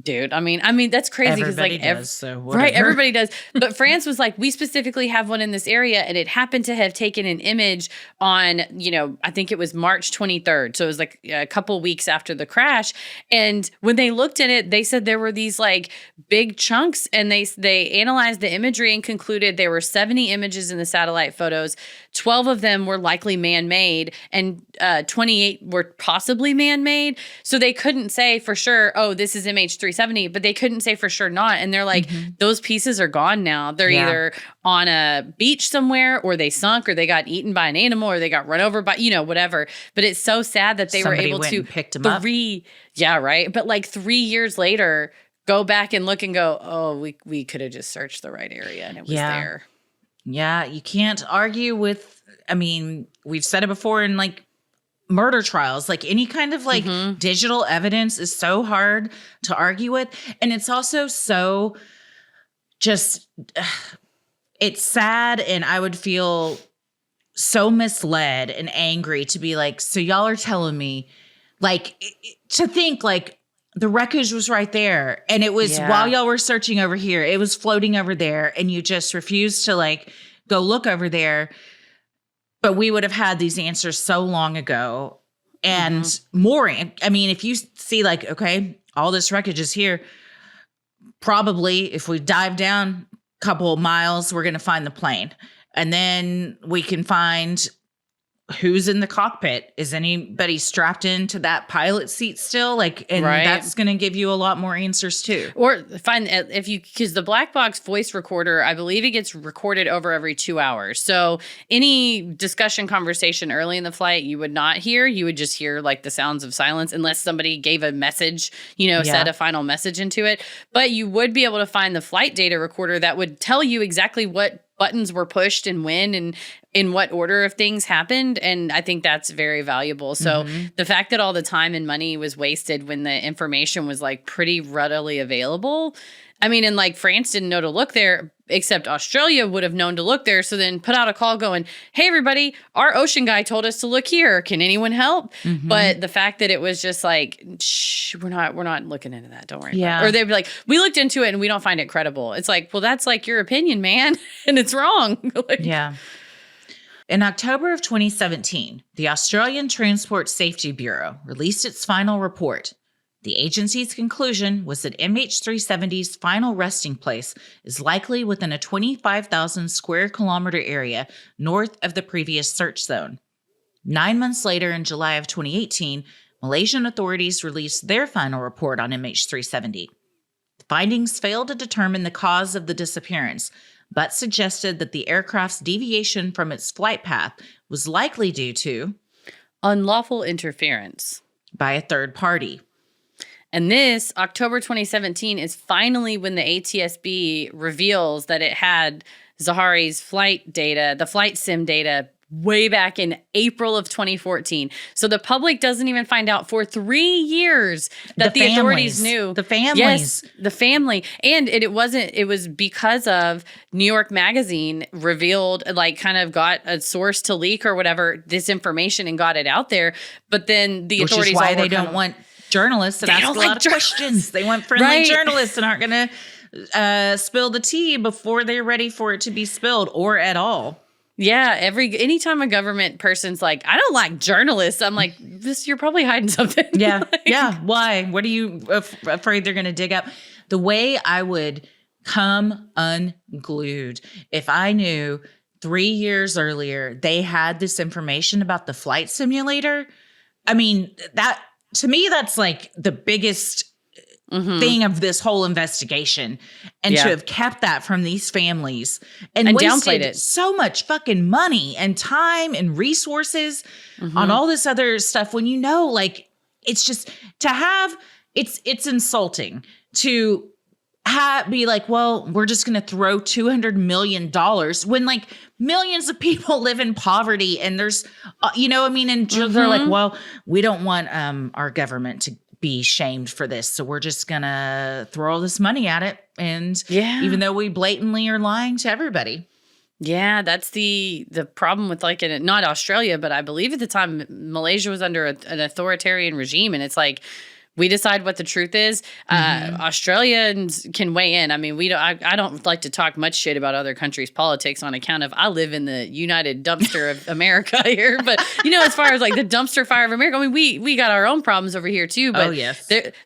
Dude, I mean, that's crazy because Everybody does, so right, whatever. everybody does. But France was like, we specifically have one in this area, and it happened to have taken an image on, I think it was March 23rd, so it was like a couple weeks after the crash. And when they looked at it, they said there were these like big chunks, and they analyzed the imagery and concluded there were 70 images in the satellite photos. 12 of them were likely man-made, and 28 were possibly man-made. So they couldn't say for sure, oh, this is MH370, but they couldn't say for sure not. And they're like, those pieces are gone now. They're either on a beach somewhere, or they sunk, or they got eaten by an animal, or they got run over by, whatever. But it's so sad that Somebody were able went to and picked them up. Yeah, right. But like 3 years later, go back and look and go, oh, we could have just searched the right area and it was there. Yeah, you can't argue with, we've said it before in like murder trials, like any kind of like digital evidence is so hard to argue with. And it's also so just, it's sad. And I would feel so misled and angry to be like, so y'all are telling me like to think like the wreckage was right there. And it was while y'all were searching over here, it was floating over there, and you just refused to like go look over there. But we would have had these answers so long ago. And more, if you see like, okay, all this wreckage is here, probably if we dive down a couple of miles, we're going to find the plane. And then we can find who's in the cockpit. Is anybody strapped into that pilot seat still? That's going to give you a lot more answers too. Or find because the black box voice recorder, I believe it gets recorded over every 2 hours. So any discussion conversation early in the flight, you would not hear. You would just hear like the sounds of silence unless somebody gave a message, said a final message into it. But you would be able to find the flight data recorder that would tell you exactly what buttons were pushed and when and in what order of things happened. And I think that's very valuable. So the fact that all the time and money was wasted when the information was like pretty readily available. And like France didn't know to look there, except Australia would have known to look there. So then put out a call going, hey, everybody, our ocean guy told us to look here. Can anyone help? But the fact that it was just like, shh, we're not looking into that. Don't worry. Yeah. Or they'd be like, we looked into it and we don't find it credible. It's like, well, that's like your opinion, man. And it's wrong. Yeah. In October of 2017, the Australian Transport Safety Bureau released its final report. The agency's conclusion was that MH370's final resting place is likely within a 25,000 square kilometer area north of the previous search zone. 9 months later, in July of 2018, Malaysian authorities released their final report on MH370. The findings failed to determine the cause of the disappearance, but suggested that the aircraft's deviation from its flight path was likely due to unlawful interference by a third party. And this, October 2017, is finally when the ATSB reveals that it had Zahari's flight data, the flight sim data, way back in April of 2014. So the public doesn't even find out for 3 years that the authorities knew. The families. Yes, the family. And it was because of New York Magazine revealed, like kind of got a source to leak or whatever, this information and got it out there. But then the authorities. Which is why they don't want journalists that ask a lot of questions. They want friendly journalists and aren't going to spill the tea before they're ready for it to be spilled or at all. Yeah, anytime a government person's like, I don't like journalists, I'm like, you're probably hiding something. Yeah, yeah. Why? What are you afraid they're going to dig up? The way I would come unglued if I knew 3 years earlier they had this information about the flight simulator. That to me, that's like the biggest thing of this whole investigation, and to have kept that from these families and downplayed it so much fucking money and time and resources on all this other stuff when it's just to have it's insulting to be like, well, we're just going to throw $200 million when like millions of people live in poverty and there's, and they're like, well, we don't want our government be shamed for this. So we're just going to throw all this money at it. And even though we blatantly are lying to everybody. Yeah, that's the problem with like not Australia, but I believe at the time Malaysia was under an authoritarian regime, and it's like we decide what the truth is. Australians can weigh in. I mean, I don't like to talk much shit about other countries' politics on account of I live in the United Dumpster of America here. But as far as like the dumpster fire of America, I mean, we got our own problems over here too. But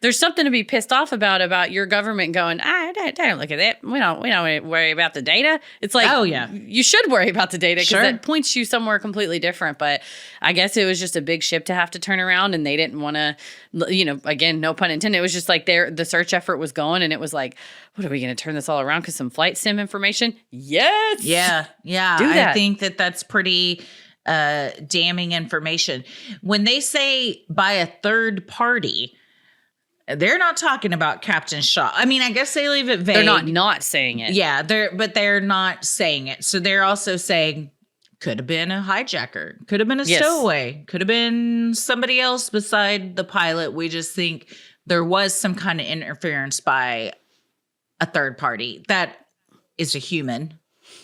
there's something to be pissed off about your government going, don't look at that. We don't worry about the data. It's like, you should worry about the data because that points you somewhere completely different. But I guess it was just a big ship to have to turn around, and they didn't want to, again, no pun intended. It was just like the search effort was going, and it was like, what are we going to turn this all around? Because some flight sim information? Yes. Yeah. Do that. I think that's pretty damning information. When they say by a third party, they're not talking about Captain Shaw. I mean, I guess they leave it vague. They're not saying it. Yeah, they're not saying it. So they're also saying could have been a hijacker, could have been a stowaway, could have been somebody else beside the pilot. We just think there was some kind of interference by a third party that is a human,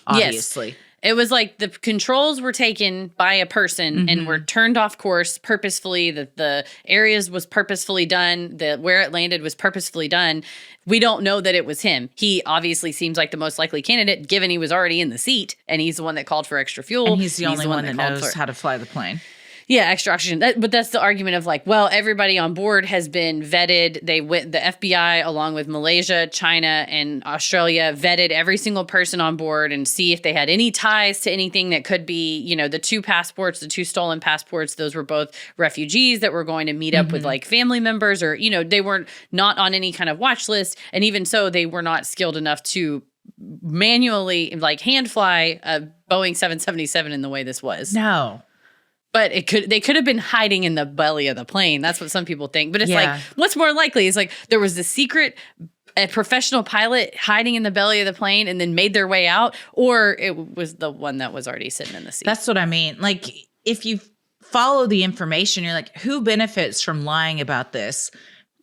obviously. Yes. It was like the controls were taken by a person and were turned off course purposefully. The areas was purposefully done. Where it landed was purposefully done. We don't know that it was him. He obviously seems like the most likely candidate, given he was already in the seat, and he's the one that called for extra fuel. And he's the only one that knows how to fly the plane. Yeah, extra oxygen. But that's the argument of like, well, everybody on board has been vetted. The FBI, along with Malaysia, China, and Australia, vetted every single person on board and see if they had any ties to anything that could be, the two stolen passports. Those were both refugees that were going to meet up with like family members, or, they were not on any kind of watch list. And even so, they were not skilled enough to manually like hand fly a Boeing 777 in the way this was. No. But they could have been hiding in the belly of the plane. That's what some people think. But it's like, what's more likely is like there was a professional pilot hiding in the belly of the plane and then made their way out, or it was the one that was already sitting in the seat. That's what I mean. Like, if you follow the information, you're like, who benefits from lying about this?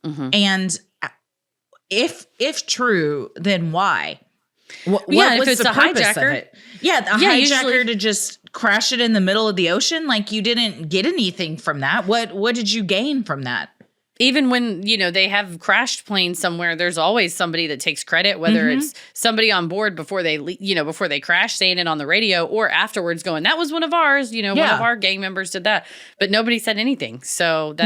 And if true, then why? What was the purpose of it? Yeah, the hijacker usually to just crash it in the middle of the ocean? Like, you didn't get anything from that. What did you gain from that? Even when, they have crashed planes somewhere, there's always somebody that takes credit, whether it's somebody on board before they crash, saying it on the radio, or afterwards going, that was one of ours, one of our gang members did that. But nobody said anything. So to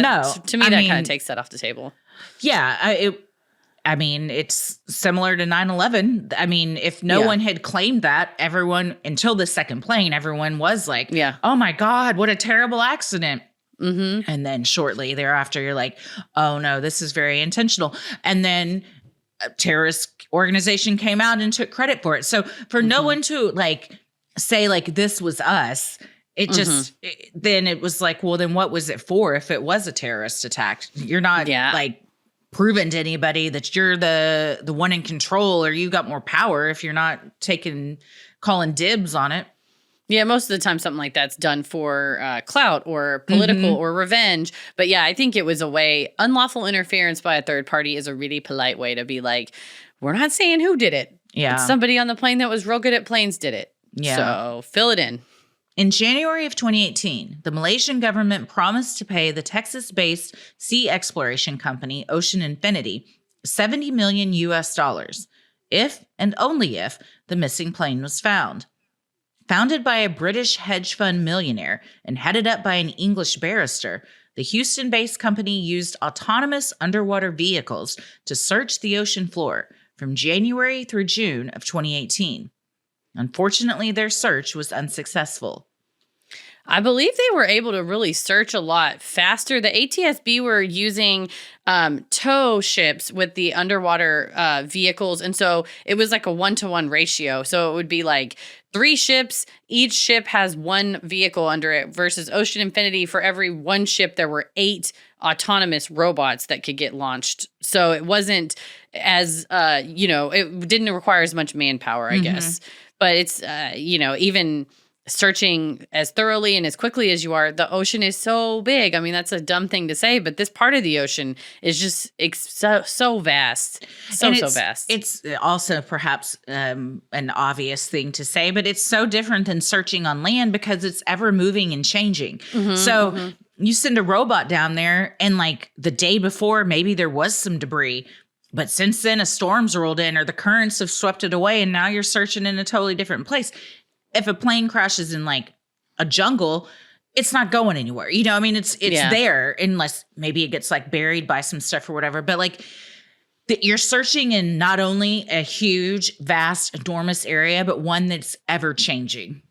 me, that kind of takes that off the table. Yeah, it's similar to 9/11. I mean, if no one had claimed that, until the second plane, everyone was like, oh my God, what a terrible accident. And then shortly thereafter, you're like, oh no, this is very intentional. And then a terrorist organization came out and took credit for it. So for no one to like say like this was us, it just then it was like, well, then what was it for if it was a terrorist attack? You're not like proven to anybody that you're the one in control, or you got more power if you're not calling dibs on it. Yeah, most of the time something like that's done for clout or political or revenge. But yeah, I think it was a way, unlawful interference by a third party is a really polite way to be like, we're not saying who did it. Yeah. It's somebody on the plane that was real good at planes did it. Yeah. So fill it in. In January of 2018, the Malaysian government promised to pay the Texas-based sea exploration company Ocean Infinity $70 million if and only if the missing plane was found. Founded by a British hedge fund millionaire and headed up by an English barrister, the Houston-based company used autonomous underwater vehicles to search the ocean floor from January through June of 2018. Unfortunately, their search was unsuccessful. I believe they were able to really search a lot faster. The ATSB were using tow ships with the underwater vehicles. And so it was like a 1-to-1 ratio. So it would be like 3 ships. Each ship has 1 vehicle under it versus Ocean Infinity. For every 1 ship, there were 8 autonomous robots that could get launched. So it wasn't as, it didn't require as much manpower, I guess. But it's, even searching as thoroughly and as quickly as you are. The ocean is so big. I mean, that's a dumb thing to say, but this part of the ocean is just so vast. So vast. It's also perhaps an obvious thing to say, but it's so different than searching on land because it's ever moving and changing. You send a robot down there and like the day before, maybe there was some debris, but since then a storm's rolled in or the currents have swept it away and now you're searching in a totally different place. If a plane crashes in like a jungle, it's not going anywhere. You know, I mean, it's there unless maybe it gets like buried by some stuff or whatever. But like you're searching in not only a huge, vast, enormous area, but one that's ever changing.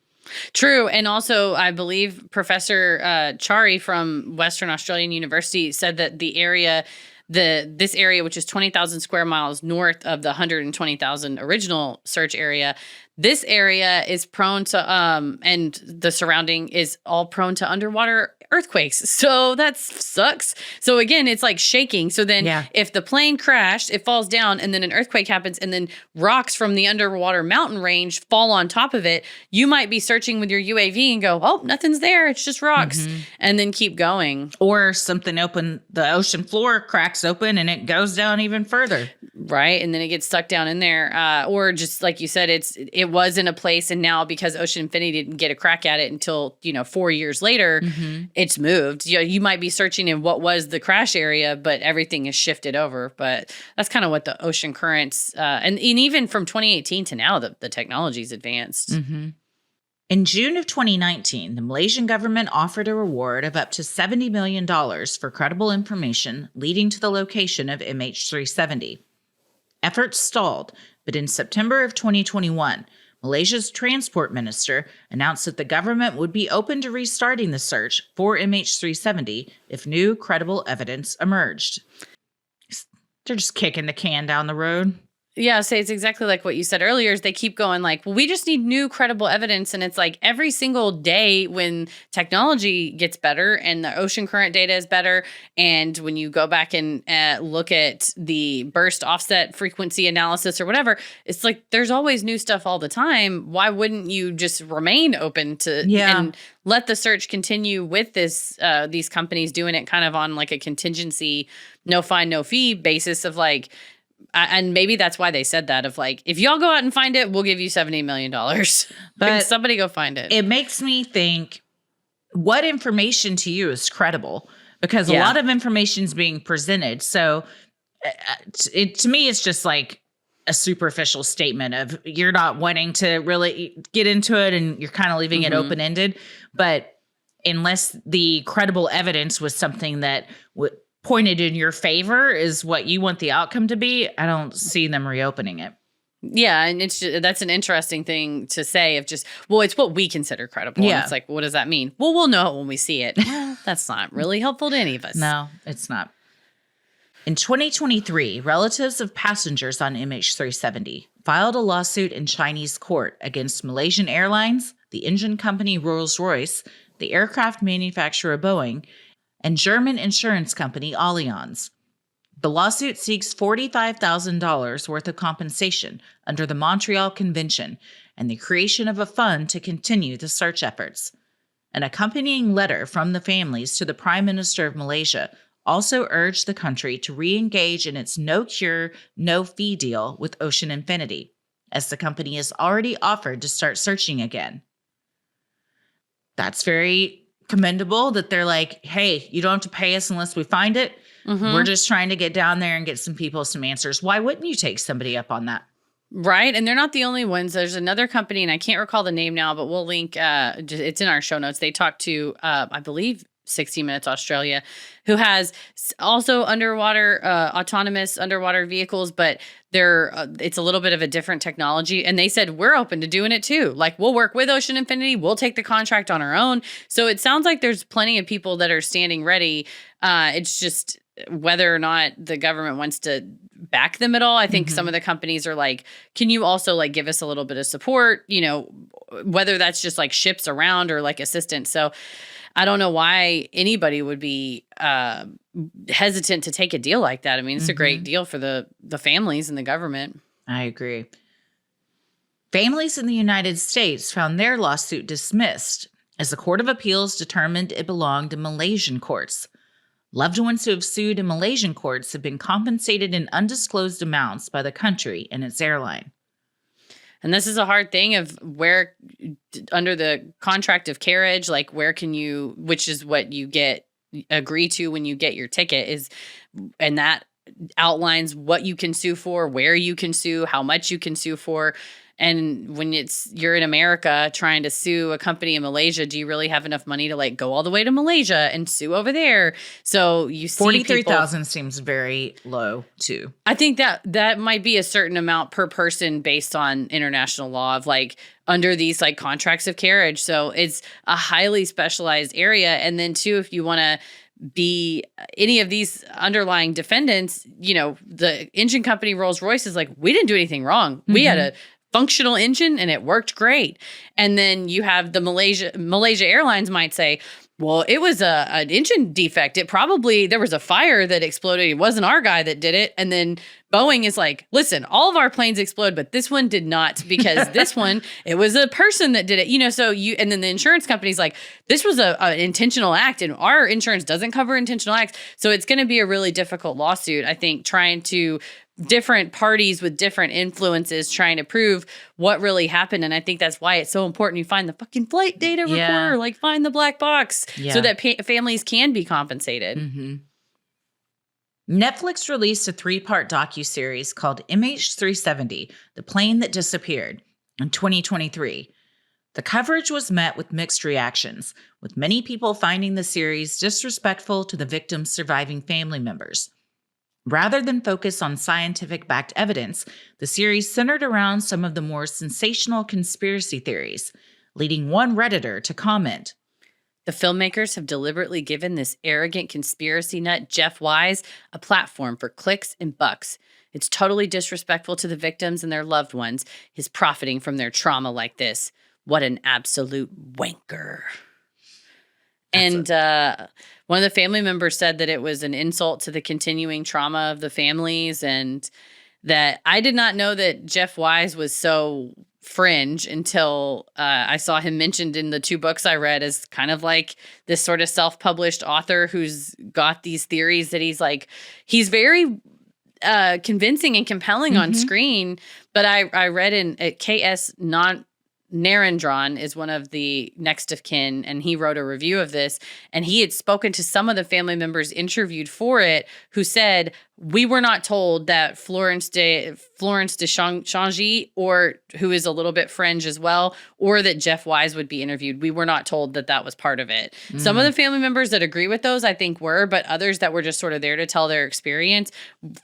True. And also, I believe Professor Chari from Western Australian University said that the area, this area, which is 20,000 square miles north of the 120,000 original search area, this area is prone to, and the surrounding is all prone to underwater earthquakes. So that sucks. So again, it's like shaking. So then if the plane crashed, it falls down and then an earthquake happens and then rocks from the underwater mountain range fall on top of it. You might be searching with your UAV and go, oh, nothing's there. It's just rocks. And then keep going. Or something open, the ocean floor cracks open and it goes down even further. Right. And then it gets stuck down in there. Or just like you said, it was in a place and now because Ocean Infinity didn't get a crack at it until, 4 years later, it's moved. You might be searching in what was the crash area, but everything is shifted over. But that's kind of what the ocean currents, and even from 2018 to now, the technology's advanced. In June of 2019, the Malaysian government offered a reward of up to $70 million for credible information leading to the location of MH370. Efforts stalled, but in September of 2021, Malaysia's transport minister announced that the government would be open to restarting the search for MH370 if new credible evidence emerged. They're just kicking the can down the road. Yeah, so it's exactly like what you said earlier is they keep going like, well, we just need new credible evidence. And it's like every single day when technology gets better and the ocean current data is better. And when you go back and look at the burst offset frequency analysis or whatever, it's like there's always new stuff all the time. Why wouldn't you just remain open to and let the search continue with these companies doing it kind of on like a contingency, no fine, no fee basis of like, and maybe that's why they said that of like, if y'all go out and find it, we'll give you $70 million. But somebody go find it. It makes me think, what information to you is credible? Because a lot of information is being presented. So to me, it's just like a superficial statement of you're not wanting to really get into it and you're kind of leaving it open-ended. But unless the credible evidence was something that pointed in your favor is what you want the outcome to be, I don't see them reopening it. Yeah, and that's an interesting thing to say of just, well, it's what we consider credible. Yeah. And it's like, what does that mean? Well, we'll know it when we see it. Well, that's not really helpful to any of us. No, it's not. In 2023, relatives of passengers on MH370 filed a lawsuit in Chinese court against Malaysian Airlines, the engine company Rolls-Royce, the aircraft manufacturer Boeing, and German insurance company Allianz. The lawsuit seeks $45,000 worth of compensation under the Montreal Convention and the creation of a fund to continue the search efforts. An accompanying letter from the families to the Prime Minister of Malaysia also urged the country to re-engage in its no-cure, no-fee deal with Ocean Infinity, as the company has already offered to start searching again. That's very commendable that they're like, hey, you don't have to pay us unless we find it. We're just trying to get down there and get some people some answers. Why wouldn't you take somebody up on that? Right. And they're not the only ones. There's another company, and I can't recall the name now, but we'll link, it's in our show notes. They talked to, I believe, 60 Minutes Australia, who has also underwater, autonomous underwater vehicles, but it's a little bit of a different technology. And they said, we're open to doing it too. Like, we'll work with Ocean Infinity. We'll take the contract on our own. So it sounds like there's plenty of people that are standing ready. It's just whether or not the government wants to back them at all. I think some of the companies are like, can you also like give us a little bit of support? Whether that's just like ships around or like assistance. So I don't know why anybody would be hesitant to take a deal like that. I mean, it's a great deal for the families and the government. I agree. Families in the United States found their lawsuit dismissed as the Court of Appeals determined it belonged in Malaysian courts. Loved ones who have sued in Malaysian courts have been compensated in undisclosed amounts by the country and its airline. And this is a hard thing of where, under the contract of carriage, like where can you, which is what you agree to when you get your ticket, and that outlines what you can sue for, where you can sue, how much you can sue for. And when you're in America trying to sue a company in Malaysia, do you really have enough money to like go all the way to Malaysia and sue over there? So you see, 43,000 seems very low too. I think that might be a certain amount per person based on international law of like under these like contracts of carriage. So it's a highly specialized area. And then too, if you want to be any of these underlying defendants, the engine company Rolls-Royce is like, we didn't do anything wrong. We had a functional engine and it worked great. And then you have the Malaysia Airlines might say, well, it was an engine defect. There was a fire that exploded. It wasn't our guy that did it. And then Boeing is like, listen, all of our planes explode, but this one did not, because this one, it was a person that did it. And then the insurance company's like, this was an intentional act and our insurance doesn't cover intentional acts. So it's going to be a really difficult lawsuit, I think, trying to different parties with different influences trying to prove what really happened. And I think that's why it's so important you find the fucking flight data recorder, like find the black box so that families can be compensated. Mm-hmm. Netflix released a 3-part docuseries called MH370, The Plane That Disappeared, in 2023. The coverage was met with mixed reactions, with many people finding the series disrespectful to the victims' surviving family members. Rather than focus on scientific-backed evidence, the series centered around some of the more sensational conspiracy theories, leading one Redditor to comment, "The filmmakers have deliberately given this arrogant conspiracy nut, Jeff Wise, a platform for clicks and bucks. It's totally disrespectful to the victims and their loved ones. He's profiting from their trauma like this. What an absolute wanker." And one of the family members said that it was an insult to the continuing trauma of the families, and that I did not know that Jeff Wise was so fringe until I saw him mentioned in the 2 books I read as kind of like this sort of self-published author who's got these theories that he's very convincing and compelling on screen. But I read at K.S. Narendran is one of the next of kin, and he wrote a review of this, and he had spoken to some of the family members interviewed for it who said, we were not told that Florence de Changy, or who is a little bit fringe as well, or that Jeff Wise would be interviewed. We were not told that was part of it. Some of the family members that agree with those, I think, were, but others that were just sort of there to tell their experience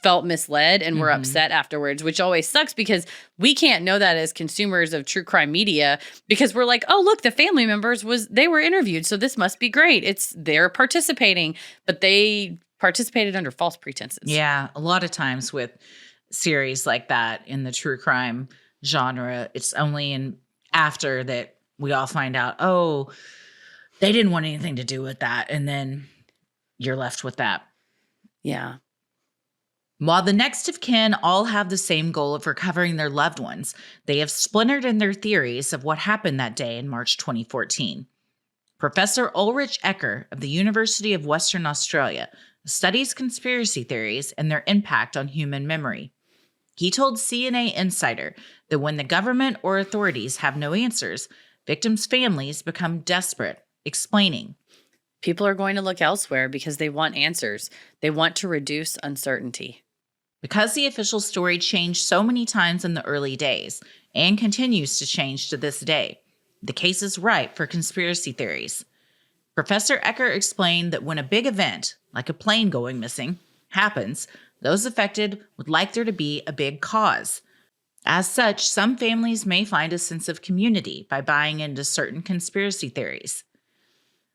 felt misled and were upset afterwards, which always sucks because we can't know that as consumers of true crime media, because we're like, oh, look, the family members they were interviewed, so this must be great. They're participating, but they participated under false pretenses. Yeah, a lot of times with series like that in the true crime genre, it's only after that we all find out, oh, they didn't want anything to do with that, and then you're left with that. Yeah. While the next of kin all have the same goal of recovering their loved ones, they have splintered in their theories of what happened that day in March 2014. Professor Ulrich Ecker of the University of Western Australia studies conspiracy theories and their impact on human memory. He told CNA Insider that when the government or authorities have no answers, victims' families become desperate, explaining, "People are going to look elsewhere because they want answers. They want to reduce uncertainty." Because the official story changed so many times in the early days and continues to change to this day, the case is ripe for conspiracy theories. Professor Ecker explained that when a big event, like a plane going missing, happens, those affected would like there to be a big cause. As such, some families may find a sense of community by buying into certain conspiracy theories.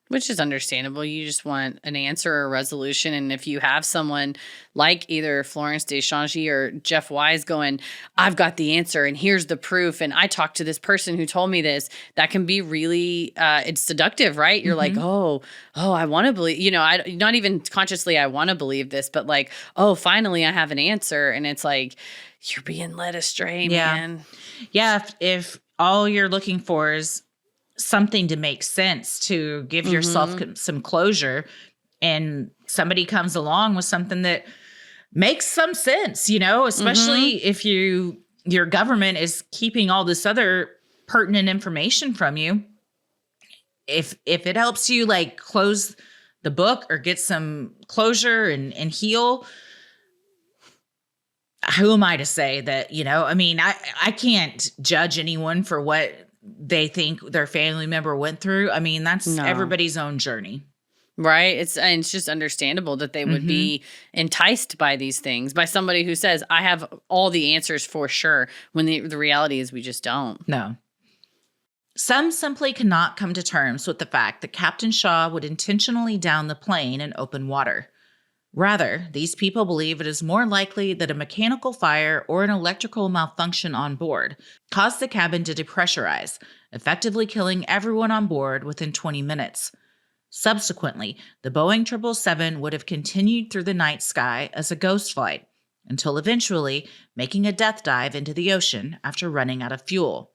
Which is understandable. You just want an answer or a resolution. And if you have someone like either Florence Deschangy or Jeff Wise going, I've got the answer and here's the proof, and I talked to this person who told me this, that can be really, it's seductive, right? You're like, oh, I want to believe, not even consciously, I want to believe this, but like, oh, finally I have an answer. And it's like, you're being led astray, man. Yeah. If all you're looking for is something to make sense, to give yourself some closure, and somebody comes along with something that makes some sense, especially if your government is keeping all this other pertinent information from you. If it helps you like close the book or get some closure and heal, who am I to say that, I can't judge anyone for what they think their family member went through. I mean, that's everybody's own journey. Right. It's just understandable that they would be enticed by these things, by somebody who says, I have all the answers for sure, when the reality is we just don't. No. Some simply cannot come to terms with the fact that Captain Shaw would intentionally down the plane in open water. Rather, these people believe it is more likely that a mechanical fire or an electrical malfunction on board caused the cabin to depressurize, effectively killing everyone on board within 20 minutes. Subsequently, the Boeing 777 would have continued through the night sky as a ghost flight, until eventually making a death dive into the ocean after running out of fuel.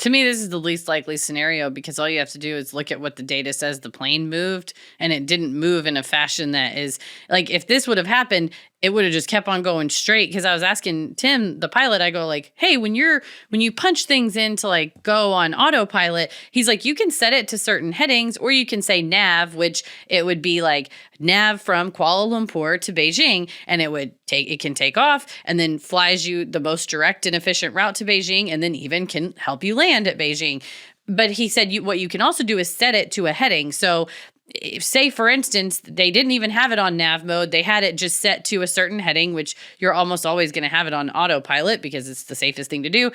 To me, this is the least likely scenario, because all you have to do is look at what the data says the plane moved, and it didn't move in a fashion that is like, if this would have happened, it would have just kept on going straight. Because I was asking Tim, the pilot, I go like, hey, when you punch things in to like go on autopilot, he's like, you can set it to certain headings, or you can say nav, which it would be like nav from Kuala Lumpur to Beijing, and it can take off and then flies you the most direct and efficient route to Beijing, and then even can help you land at Beijing. But he said what you can also do is set it to a heading. So say, for instance, they didn't even have it on nav mode. They had it just set to a certain heading, which you're almost always going to have it on autopilot because it's the safest thing to do.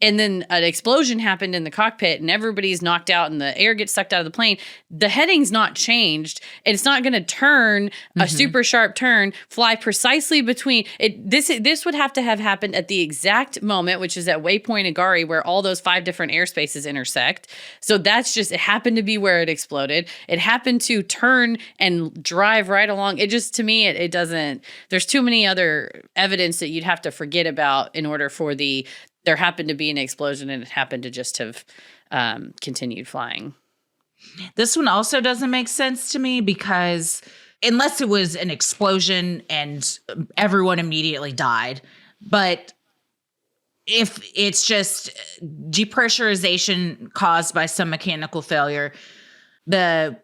And then an explosion happened in the cockpit and everybody's knocked out and the air gets sucked out of the plane. The heading's not changed. It's not going to turn a super sharp turn, fly precisely between it. This would have to have happened at the exact moment, which is at waypoint Agari, where all those 5 different airspaces intersect. So that's just, it happened to be where it exploded. It happened to turn and drive right along. It just, to me, it doesn't, there's too many other evidence that you'd have to forget about in order for there happened to be an explosion and it happened to just have continued flying. This one also doesn't make sense to me, because unless it was an explosion and everyone immediately died, but if it's just depressurization caused by some mechanical failure, the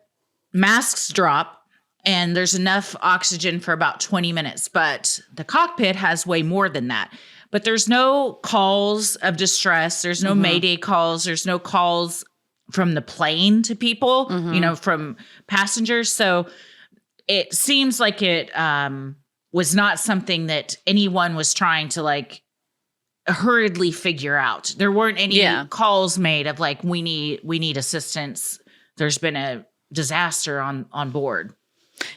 masks drop and there's enough oxygen for about 20 minutes, but the cockpit has way more than that. But there's no calls of distress. There's no mayday calls. There's no calls from the plane to people, from passengers. So it seems like it was not something that anyone was trying to like hurriedly figure out. There weren't any calls made of like, we need assistance. There's been a disaster on board.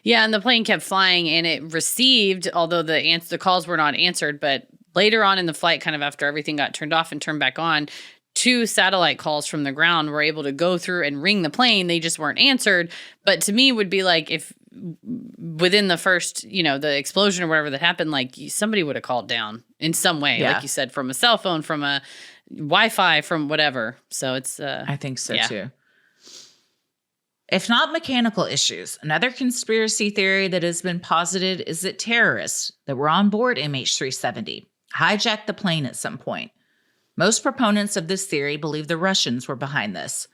Yeah, and the plane kept flying and it received, although the calls were not answered, but later on in the flight, kind of after everything got turned off and turned back on, 2 satellite calls from the ground were able to go through and ring the plane. They just weren't answered. But to me, would be like if within the first, the explosion or whatever that happened, like somebody would have called down in some way, like you said, from a cell phone, from a Wi-Fi, from whatever. So it's I think so too. If not mechanical issues, another conspiracy theory that has been posited is that terrorists that were on board MH370 hijacked the plane at some point. Most proponents of this theory believe the Russians were behind this.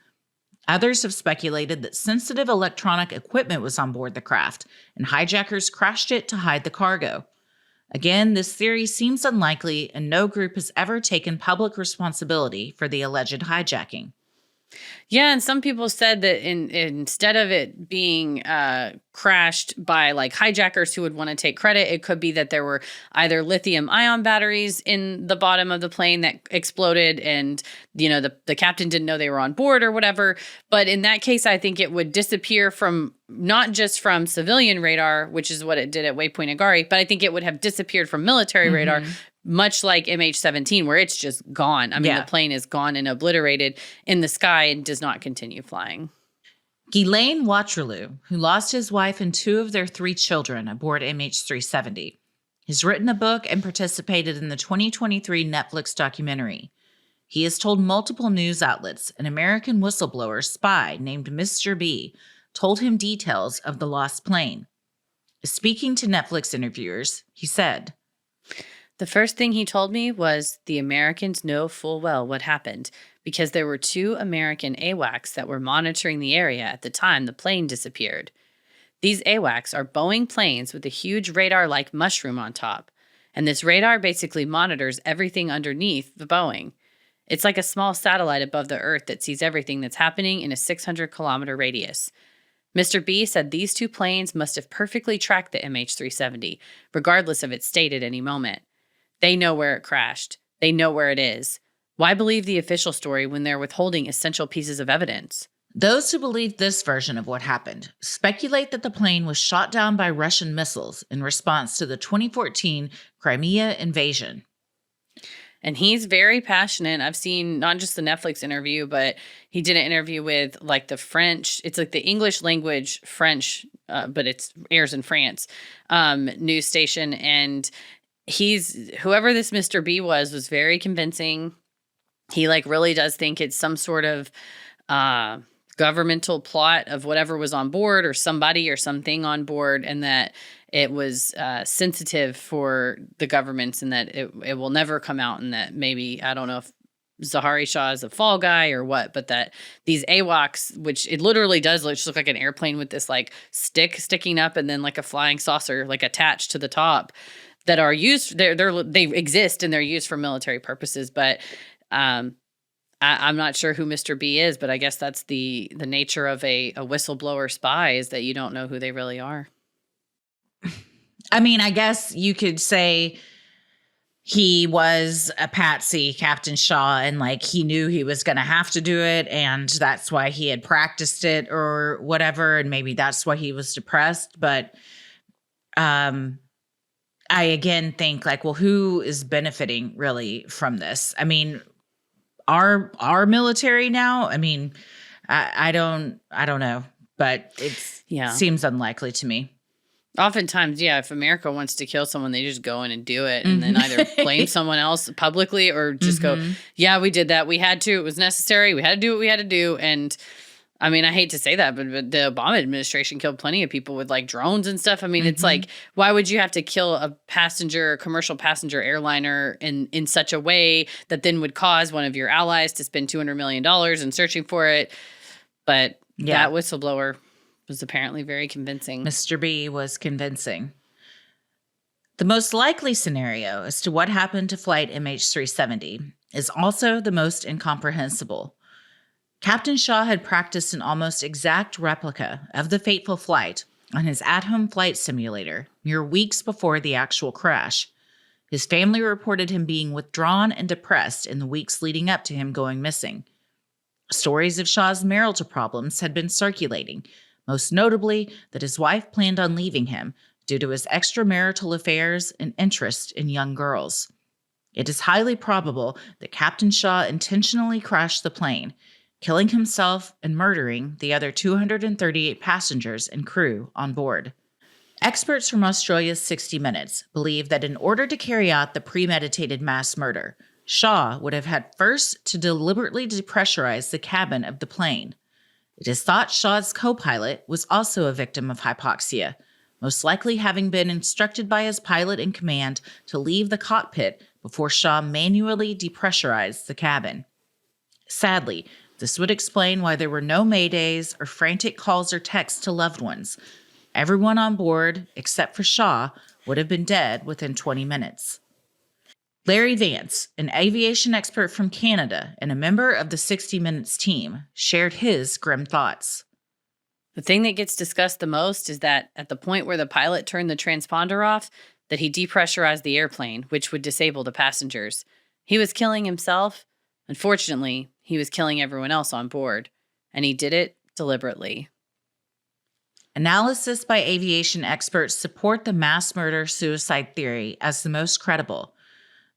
Others have speculated that sensitive electronic equipment was on board the craft, and hijackers crashed it to hide the cargo. Again, this theory seems unlikely, and no group has ever taken public responsibility for the alleged hijacking. Yeah, and some people said that instead of it being crashed by like hijackers who would want to take credit, it could be that there were either lithium ion batteries in the bottom of the plane that exploded, and the captain didn't know they were on board or whatever. But in that case, I think it would disappear from not just from civilian radar, which is what it did at Waypoint Agari, but I think it would have disappeared from military radar, much like MH17, where it's just gone. I mean, the plane is gone and obliterated in the sky and does not continue flying. Ghislaine Waterloo, who lost his wife and 2 of their 3 children aboard MH370, has written a book and participated in the 2023 Netflix documentary. He has told multiple news outlets an American whistleblower spy named Mr. B told him details of the lost plane. Speaking to Netflix interviewers, he said, "The first thing he told me was the Americans know full well what happened because there were 2 American AWACS that were monitoring the area at the time the plane disappeared. These AWACS are Boeing planes with a huge radar-like mushroom on top, and this radar basically monitors everything underneath the Boeing. It's like a small satellite above the Earth that sees everything that's happening in a 600-kilometer radius. Mr. B said these 2 planes must have perfectly tracked the MH370, regardless of its state at any moment. They know where it crashed. They know where it is. Why believe the official story when they're withholding essential pieces of evidence?" Those who believe this version of what happened speculate that the plane was shot down by Russian missiles in response to the 2014 Crimea invasion. And he's very passionate. I've seen not just the Netflix interview, but he did an interview with like the French. It's like the English language French, but it airs in France, news station. And whoever this Mr. B was very convincing. He like really does think it's some sort of governmental plot of whatever was on board or somebody or something on board, and that it was sensitive for the governments, and that it will never come out, and that maybe, I don't know if Zahari Shah is a fall guy or what, but that these AWACS, which it literally does look like an airplane with this like stick sticking up and then like a flying saucer like attached to the top, that are used, they exist and they're used for military purposes. But I'm not sure who Mr. B is, but I guess that's the nature of a whistleblower spy, is that you don't know who they really are. I mean, I guess you could say he was a patsy, Captain Shaw, and like he knew he was going to have to do it, and that's why he had practiced it or whatever, and maybe that's why he was depressed. But I again think like, well, who is benefiting really from this? I mean, our military now? I mean, I don't know, but it seems unlikely to me. Oftentimes, if America wants to kill someone, they just go in and do it, and then either blame someone else publicly or just go, yeah, we did that. We had to. It was necessary. We had to do what we had to do. And I mean, I hate to say that, but the Obama administration killed plenty of people with like drones and stuff. I mean, it's like, why would you have to kill a commercial passenger airliner in such a way that then would cause one of your allies to spend $200 million in searching for it? But that whistleblower was apparently very convincing. Mr. B was convincing. The most likely scenario as to what happened to flight MH370 is also the most incomprehensible. Captain Shaw had practiced an almost exact replica of the fateful flight on his at-home flight simulator mere weeks before the actual crash. His family reported him being withdrawn and depressed in the weeks leading up to him going missing. Stories of Shaw's marital problems had been circulating, most notably that his wife planned on leaving him due to his extramarital affairs and interest in young girls. It is highly probable that Captain Shaw intentionally crashed the plane, killing himself and murdering the other 238 passengers and crew on board. Experts from Australia's 60 Minutes believe that in order to carry out the premeditated mass murder, Shaw would have had first to deliberately depressurize the cabin of the plane. It is thought Shaw's co-pilot was also a victim of hypoxia, most likely having been instructed by his pilot in command to leave the cockpit before Shaw manually depressurized the cabin. Sadly, this would explain why there were no maydays or frantic calls or texts to loved ones. Everyone on board, except for Shaw, would have been dead within 20 minutes. Larry Vance, an aviation expert from Canada and a member of the 60 Minutes team, shared his grim thoughts. The thing that gets discussed the most is that at the point where the pilot turned the transponder off, that he depressurized the airplane, which would disable the passengers. He was killing himself. Unfortunately, he was killing everyone else on board, and he did it deliberately. Analysis by aviation experts support the mass murder-suicide theory as the most credible.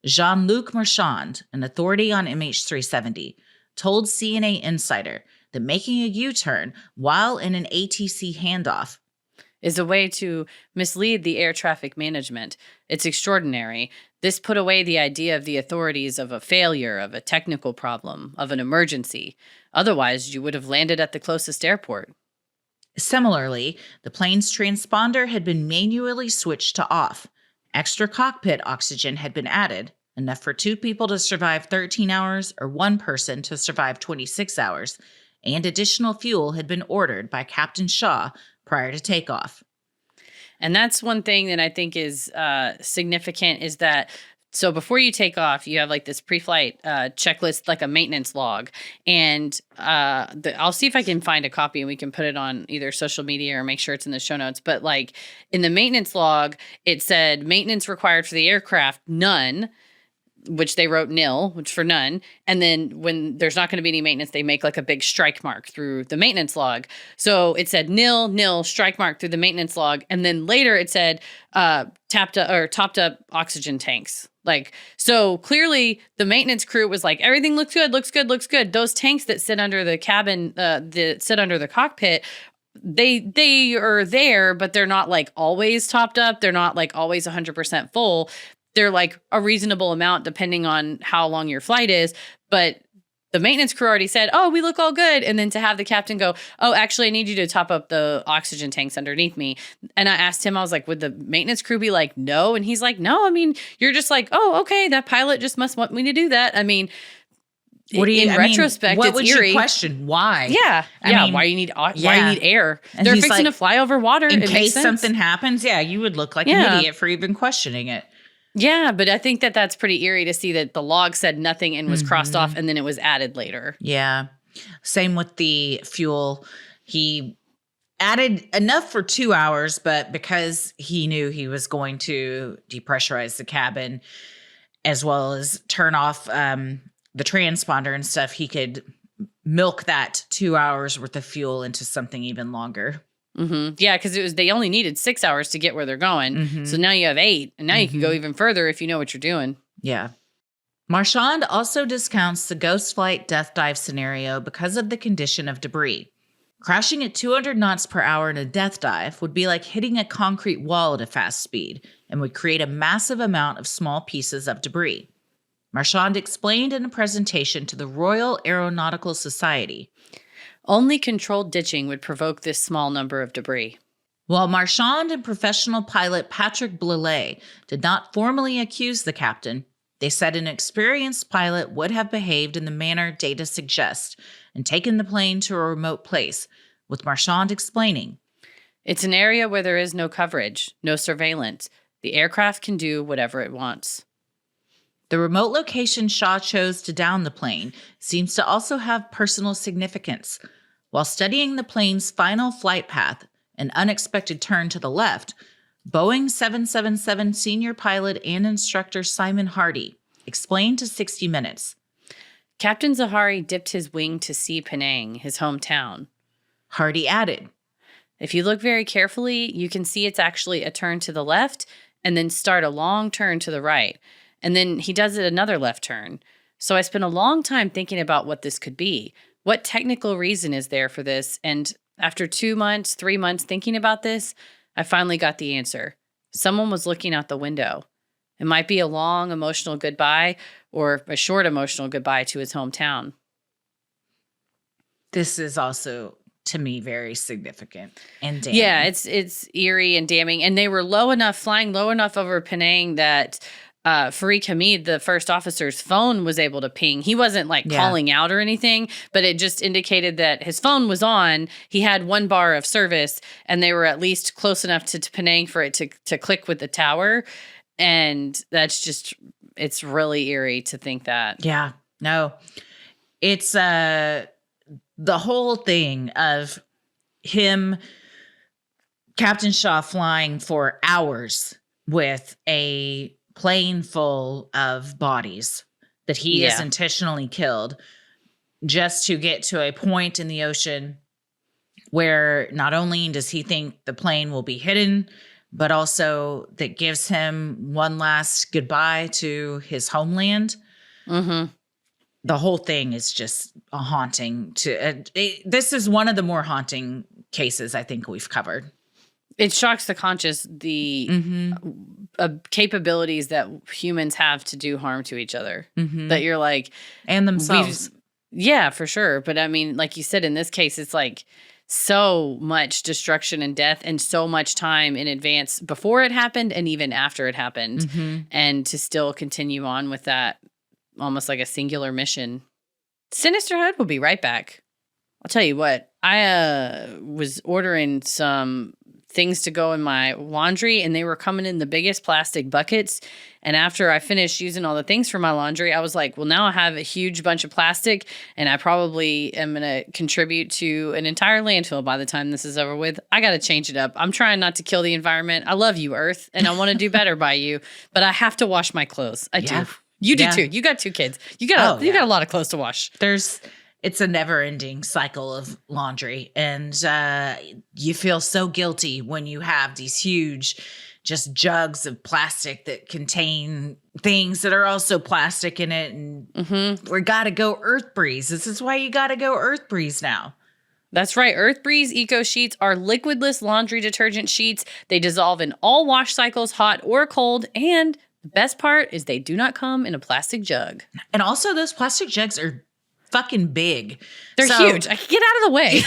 Jean-Luc Marchand, an authority on MH370, told CNA Insider that making a U-turn while in an ATC handoff is a way to mislead the air traffic management. It's extraordinary. This put away the idea of the authorities of a failure, of a technical problem, of an emergency. Otherwise, you would have landed at the closest airport. Similarly, the plane's transponder had been manually switched to off. Extra cockpit oxygen had been added, enough for 2 people to survive 13 hours or 1 person to survive 26 hours, and additional fuel had been ordered by Captain Shaw prior to takeoff. And that's one thing that I think is significant is that, so before you take off, you have like this pre-flight checklist, like a maintenance log. And I'll see if I can find a copy and we can put it on either social media or make sure it's in the show notes. But like in the maintenance log, it said maintenance required for the aircraft, none, which they wrote nil, which for none. And then when there's not going to be any maintenance, they make like a big strike mark through the maintenance log. So it said nil, strike mark through the maintenance log. And then later it said topped up oxygen tanks. Like, so clearly the maintenance crew was like, everything looks good. Those tanks that sit under the cabin, that sit under the cockpit, they are there, but they're not like always topped up. They're not like always 100% full. They're like a reasonable amount depending on how long your flight is. But the maintenance crew already said, oh, we look all good. And then to have the captain go, oh, actually, I need you to top up the oxygen tanks underneath me. And I asked him, I was like, would the maintenance crew be like, no? And he's like, no, I mean, you're just like, oh, okay, that pilot just must want me to do that. I mean, in retrospect, what it's would eerie. You question? Why? Yeah. I mean, why you need air? And they're fixing to fly over water. In case something happens, you would look like an idiot for even questioning it. Yeah, but I think that that's pretty eerie to see that the log said nothing and was crossed off and then it was added later. Yeah. Same with the fuel. He added enough for 2 hours, but because he knew he was going to depressurize the cabin as well as turn off the transponder and stuff, he could milk that 2 hours worth of fuel into something even longer. Mm-hmm. Yeah, because they only needed 6 hours to get where they're going. Mm-hmm. So now you have 8, and now you can go even further if you know what you're doing. Yeah. Marchand also discounts the ghost flight death dive scenario because of the condition of debris. Crashing at 200 knots per hour in a death dive would be like hitting a concrete wall at a fast speed and would create a massive amount of small pieces of debris. Marchand explained in a presentation to the Royal Aeronautical Society. Only controlled ditching would provoke this small number of debris. While Marchand and professional pilot Patrick Blillet did not formally accuse the captain, they said an experienced pilot would have behaved in the manner data suggests and taken the plane to a remote place, with Marchand explaining. It's an area where there is no coverage, no surveillance. The aircraft can do whatever it wants. The remote location Shaw chose to down the plane seems to also have personal significance. While studying the plane's final flight path, an unexpected turn to the left, Boeing 777 senior pilot and instructor Simon Hardy explained to 60 Minutes. Captain Zahari dipped his wing to see Penang, his hometown. Hardy added, if you look very carefully, you can see it's actually a turn to the left and then start a long turn to the right. And then he does it another left turn. So I spent a long time thinking about what this could be. What technical reason is there for this? And after 2 months, 3 months thinking about this, I finally got the answer. Someone was looking out the window. It might be a long emotional goodbye or a short emotional goodbye to his hometown. This is also, to me, very significant and damning. Yeah, it's eerie and damning. And they were flying low enough over Penang that Farik Hamid, the first officer's phone was able to ping. He wasn't calling out or anything, but it just indicated that his phone was on. He had 1 bar of service and they were at least close enough to Penang for it to click with the tower. And that's just It's really eerie to think that. Yeah. No. It's the whole thing of him, Captain Shaw, flying for hours with a plane full of bodies that he has intentionally killed just to get to a point in the ocean where not only does he think the plane will be hidden, but also that gives him one last goodbye to his homeland. Mm-hmm. The whole thing is just a haunting. This is one of the more haunting cases I think we've covered. It shocks the conscious, the capabilities that humans have to do harm to each other. Mm-hmm. That you're like... And themselves. Yeah, for sure. But I mean, like you said, in this case, it's like so much destruction and death and so much time in advance before it happened and even after it happened. Mm-hmm. And to still continue on with that almost like a singular mission. Sinisterhood will be right back. I'll tell you what, I was ordering some things to go in my laundry and they were coming in the biggest plastic buckets. And after I finished using all the things for my laundry, I was like, well, now I have a huge bunch of plastic and I probably am going to contribute to an entire landfill by the time this is over with. I got to change it up. I'm trying not to kill the environment. I love you, Earth, and I want to do better by you, but I have to wash my clothes. I do. You do too. You got 2 kids. You got a lot of clothes to wash. It's a never-ending cycle of laundry, and you feel so guilty when you have these huge just jugs of plastic that contain things that are also plastic in it, and we got to go Earth Breeze. This is why you got to go Earth Breeze now. That's right. Earth Breeze Eco Sheets are liquidless laundry detergent sheets. They dissolve in all wash cycles, hot or cold, and the best part is they do not come in a plastic jug. And also those plastic jugs are fucking big. They're huge. I can get out of the way.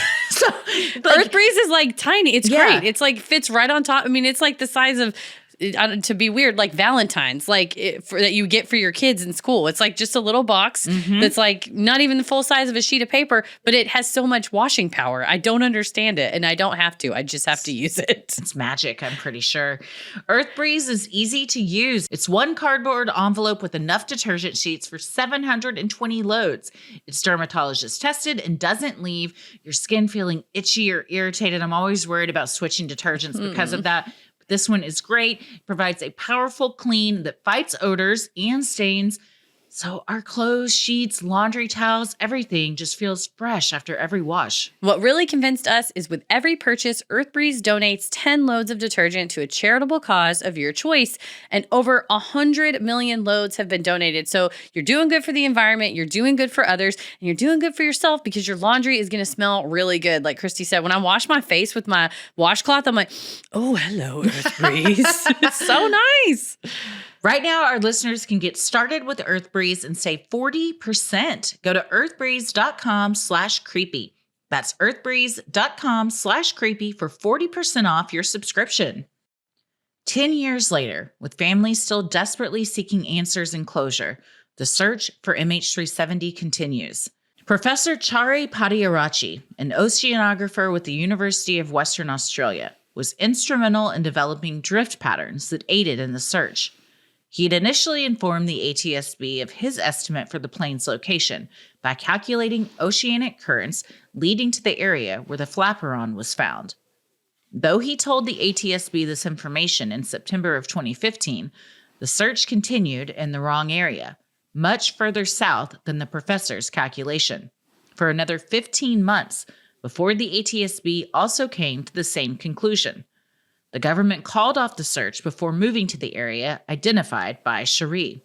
Earth Breeze is like tiny. It's great. It's like fits right on top. I mean, it's like the size of, to be weird, like Valentine's, like that you get for your kids in school. It's like just a little box that's like not even the full size of a sheet of paper, but it has so much washing power. I don't understand it, and I don't have to. I just have to use it. It's magic, I'm pretty sure. Earth Breeze is easy to use. It's one cardboard envelope with enough detergent sheets for 720 loads. It's dermatologist tested and doesn't leave your skin feeling itchy or irritated. I'm always worried about switching detergents because of that. This one is great. It provides a powerful clean that fights odors and stains. So our clothes, sheets, laundry towels, everything just feels fresh after every wash. What really convinced us is with every purchase, EarthBreeze donates 10 loads of detergent to a charitable cause of your choice. And over 100 million loads have been donated. So you're doing good for the environment, you're doing good for others, and you're doing good for yourself because your laundry is going to smell really good. Like Christy said, when I wash my face with my washcloth, I'm like, oh, hello, EarthBreeze. It's so nice. Right now, our listeners can get started with EarthBreeze and save 40%. Go to earthbreeze.com/creepy. That's earthbreeze.com/creepy for 40% off your subscription. 10 years later, with families still desperately seeking answers and closure, the search for MH370 continues. Professor Chari Patiarachi, an oceanographer with the University of Western Australia, was instrumental in developing drift patterns that aided in the search. He had initially informed the ATSB of his estimate for the plane's location by calculating oceanic currents leading to the area where the flaperon was found. Though he told the ATSB this information in September of 2015, the search continued in the wrong area, much further south than the professor's calculation, for another 15 months before the ATSB also came to the same conclusion. The government called off the search before moving to the area identified by Cherie.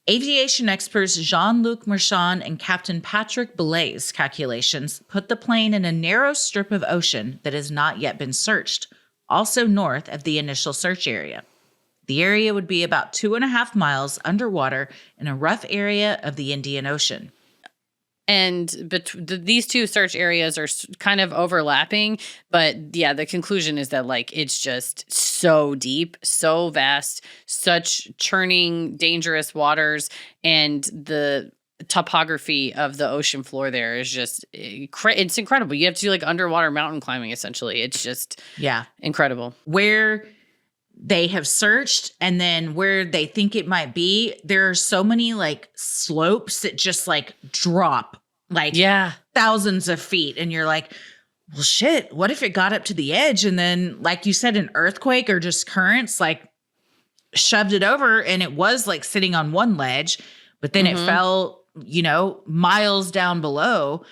Aviation experts Jean-Luc Marchand and Captain Patrick Belay's calculations put the plane in a narrow strip of ocean that has not yet been searched, also north of the initial search area. The area would be about 2.5 miles underwater in a rough area of the Indian Ocean. And these two search areas are kind of overlapping, but yeah, the conclusion is that like it's just so deep, so vast, such churning, dangerous waters, and the topography of the ocean floor there is just it's incredible. You have to do like underwater mountain climbing essentially. It's just incredible. Where they have searched, and then where they think it might be, there are so many like slopes that just like drop like thousands of feet. And you're like, well, shit, what if it got up to the edge and then, like you said, an earthquake or just currents like shoved it over, and it was like sitting on one ledge, but then it fell, miles down below.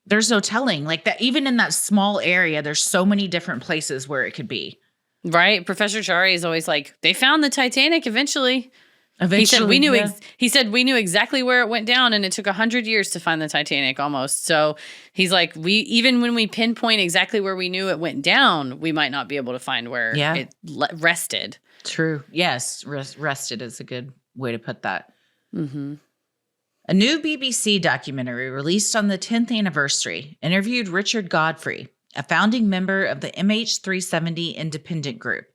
There's no telling. Like that, even in that small area, there's so many different places where it could be. Right. Professor Chari is always like, they found the Titanic eventually. He said we knew exactly where it went down, and it took 100 years to find the Titanic almost. So he's like, even when we pinpoint exactly where we knew it went down, we might not be able to find where it rested. True. Yes. Rested is a good way to put that. Mm-hmm. A new BBC documentary released on the 10th anniversary interviewed Richard Godfrey, a founding member of the MH370 independent group,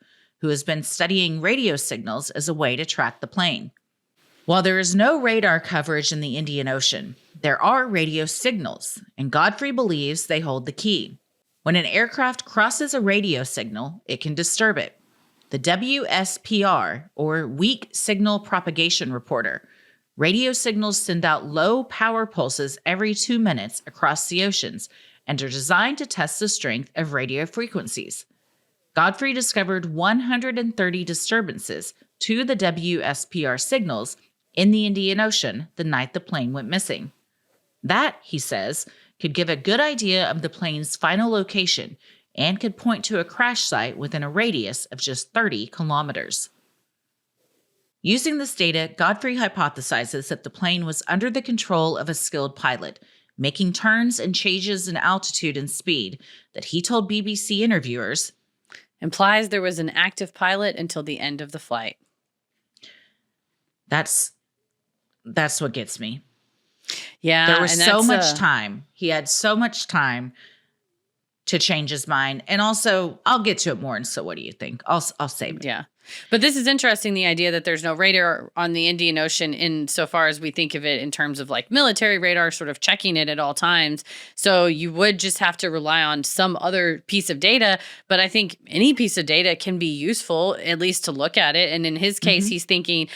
who has been studying radio signals as a way to track the plane. While there is no radar coverage in the Indian Ocean, there are radio signals, and Godfrey believes they hold the key. When an aircraft crosses a radio signal, it can disturb it. The WSPR, or Weak Signal Propagation Reporter, radio signals send out low power pulses every 2 minutes across the oceans and are designed to test the strength of radio frequencies. Godfrey discovered 130 disturbances to the WSPR signals in the Indian Ocean the night the plane went missing. That, he says, could give a good idea of the plane's final location and could point to a crash site within a radius of just 30 kilometers. Using this data, Godfrey hypothesizes that the plane was under the control of a skilled pilot, making turns and changes in altitude and speed that he told BBC interviewers implies there was an active pilot until the end of the flight. That's what gets me. Yeah. There was so much time. He had so much time to change his mind. And also, I'll get to it more. And so what do you think? I'll save it. Yeah. But this is interesting, the idea that there's no radar on the Indian Ocean in so far as we think of it in terms of like military radar sort of checking it at all times. So you would just have to rely on some other piece of data. But I think any piece of data can be useful, at least to look at it. And in his case, he's thinking,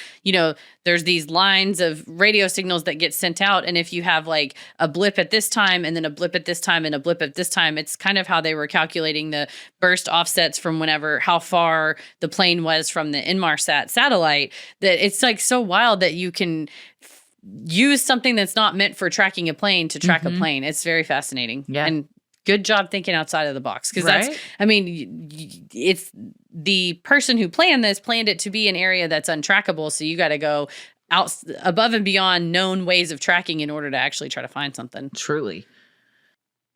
there's these lines of radio signals that get sent out. And if you have like a blip at this time and then a blip at this time and a blip at this time, it's kind of how they were calculating the burst offsets from how far the plane was from the Inmarsat satellite, that it's like so wild that you can use something that's not meant for tracking a plane to track a plane. It's very fascinating. Yeah. And good job thinking outside of the box. Because it's the person who planned it to be an area that's untrackable. So you got to go out above and beyond known ways of tracking in order to actually try to find something. Truly.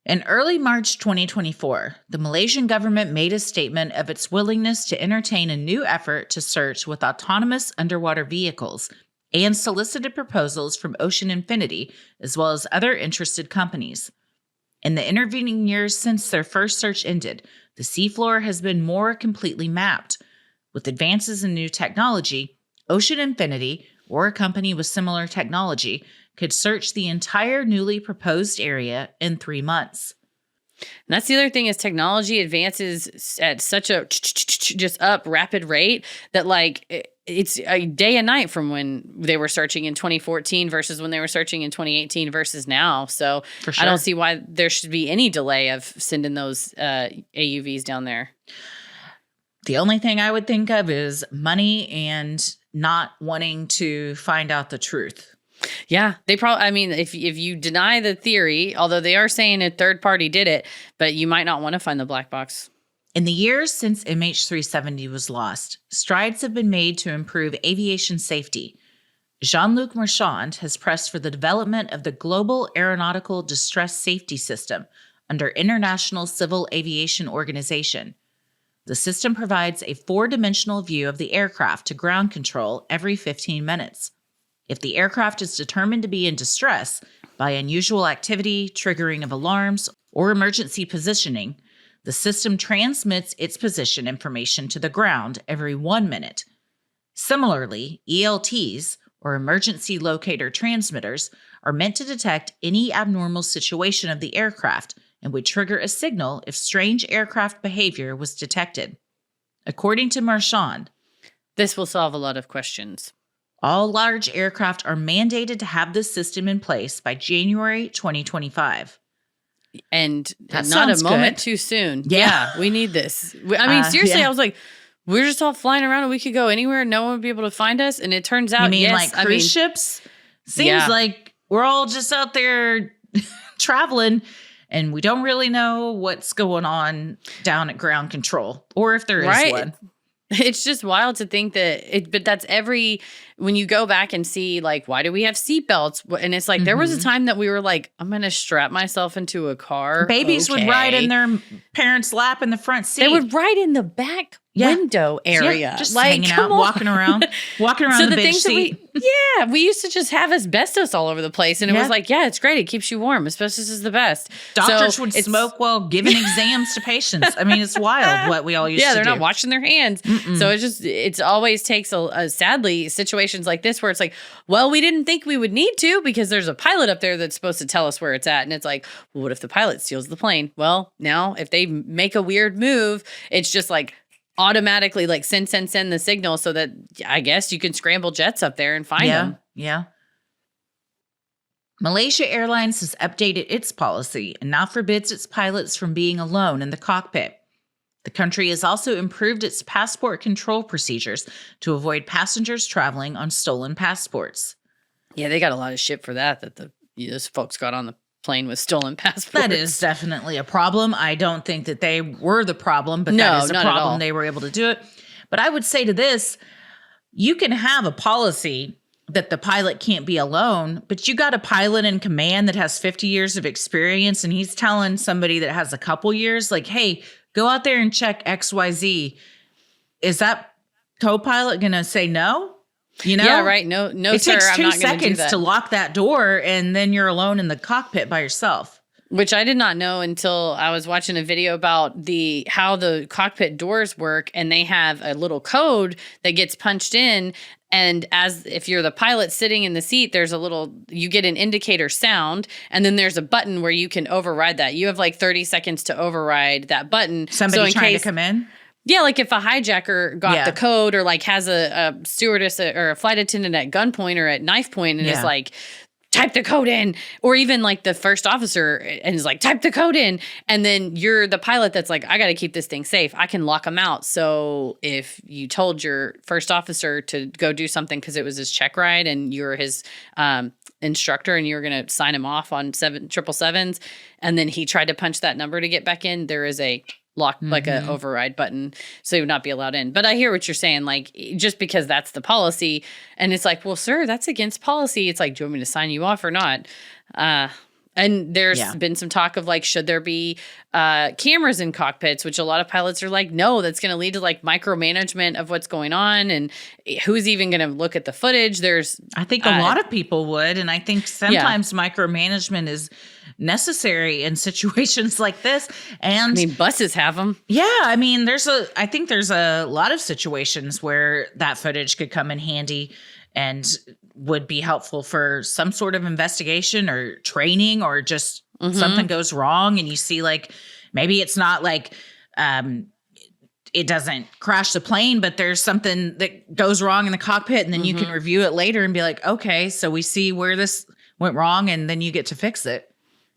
In early March 2024, the Malaysian government made a statement of its willingness to entertain a new effort to search with autonomous underwater vehicles and solicited proposals from Ocean Infinity as well as other interested companies. In the intervening years since their first search ended, the seafloor has been more completely mapped. With advances in new technology, Ocean Infinity, or a company with similar technology, could search the entire newly proposed area in 3 months. And that's the other thing is technology advances at such a just up rapid rate that like it's a day and night from when they were searching in 2014 versus when they were searching in 2018 versus now. So For sure. I don't see why there should be any delay of sending those AUVs down there. The only thing I would think of is money and not wanting to find out the truth. Yeah, they probably, if you deny the theory, although they are saying a third party did it, but you might not want to find the black box. In the years since MH370 was lost, strides have been made to improve aviation safety. Jean-Luc Marchand has pressed for the development of the Global Aeronautical Distress Safety System under International Civil Aviation Organization. The system provides a 4-dimensional view of the aircraft to ground control every 15 minutes. If the aircraft is determined to be in distress by unusual activity, triggering of alarms, or emergency positioning, the system transmits its position information to the ground every 1 minute. Similarly, ELTs, or emergency locator transmitters, are meant to detect any abnormal situation of the aircraft and would trigger a signal if strange aircraft behavior was detected. According to Marchand, this will solve a lot of questions. All large aircraft are mandated to have this system in place by January 2025. And That not a sounds moment good. too soon. Yeah. We need this. I mean, seriously, yeah. I was like, we're just all flying around and we could go anywhere and no one would be able to find us. And it turns out, You mean yes, like cruise ships? Seems like we're all just out there traveling and we don't really know what's going on down at ground control or if there is one. It's just wild to think that but that's when you go back and see, like, why do we have seatbelts? And it's like, there was a time that we were like, I'm going to strap myself into a car. Babies would ride in their parents' lap in the front seat. They would ride in the back window area. Yeah, just like, hanging out, walking around so the bench seat. We used to just have asbestos all over the place. And it was like, it's great. It keeps you warm. Asbestos is the best. Doctors would smoke while giving exams to patients. I mean, it's wild what we all used to do. Yeah, they're not washing their hands. So it always takes sadly situations like this where it's like, well, we didn't think we would need to because there's a pilot up there that's supposed to tell us where it's at. And it's like, well, what if the pilot steals the plane? Well, now if they make a weird move, it's just like, automatically like send the signal so that I guess you can scramble jets up there and find them. Yeah. Malaysia Airlines has updated its policy and now forbids its pilots from being alone in the cockpit. The country has also improved its passport control procedures to avoid passengers traveling on stolen passports. Yeah, they got a lot of shit for that those folks got on the plane with stolen passports. That is definitely a problem. I don't think that they were the problem, but that is a problem they were able to do it. But I would say to this, you can have a policy that the pilot can't be alone, but you got a pilot in command that has 50 years of experience and he's telling somebody that has a couple years, like, hey, go out there and check XYZ. Is that co-pilot going to say no? You know? Yeah, right. No, it sir, takes I'm 2 not going to do seconds that. to lock that door and then you're alone in the cockpit by yourself. Which I did not know until I was watching a video about how the cockpit doors work, and they have a little code that gets punched in. And if you're the pilot sitting in the seat, you get an indicator sound, and then there's a button where you can override that. You have like 30 seconds to override that button. Somebody trying to come in? Yeah, like if a hijacker got the code or like has a stewardess or a flight attendant at gunpoint or at knife point and is like, type the code in, or even like the first officer and is like, type the code in. And then you're the pilot that's like, I got to keep this thing safe. I can lock them out. So if you told your first officer to go do something because it was his check ride and you're his instructor and you're going to sign him off on 777s, and then he tried to punch that number to get back in, there is a lock, like a override button, so you would not be allowed in. But I hear what you're saying, like, just because that's the policy, and it's like, well, sir, that's against policy. It's like, do you want me to sign you off or not? And there's been some talk of like, should there be cameras in cockpits, which a lot of pilots are like, no, that's going to lead to like micromanagement of what's going on. And who's even going to look at the footage? I think a lot of people would. And I think sometimes micromanagement is necessary in situations like this. And I mean, buses have them. Yeah. I mean, I think there's a lot of situations where that footage could come in handy and would be helpful for some sort of investigation or training, or just something goes wrong and you see like, maybe it's not like, it doesn't crash the plane, but there's something that goes wrong in the cockpit, and then you can review it later and be like, okay, so we see where this went wrong, and then you get to fix it.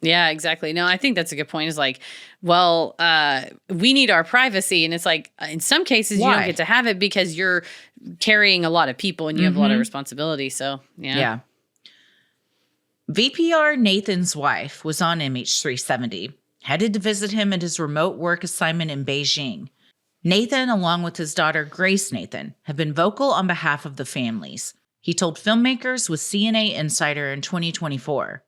Yeah, exactly. No, I think that's a good point. Is like, well, we need our privacy. And it's like, in some cases, you don't get to have it because you're carrying a lot of people and you have a lot of responsibility. So, yeah. VPR Nathan's wife was on MH370, headed to visit him at his remote work assignment in Beijing. Nathan, along with his daughter Grace Nathan, have been vocal on behalf of the families. He told filmmakers with CNA Insider in 2024.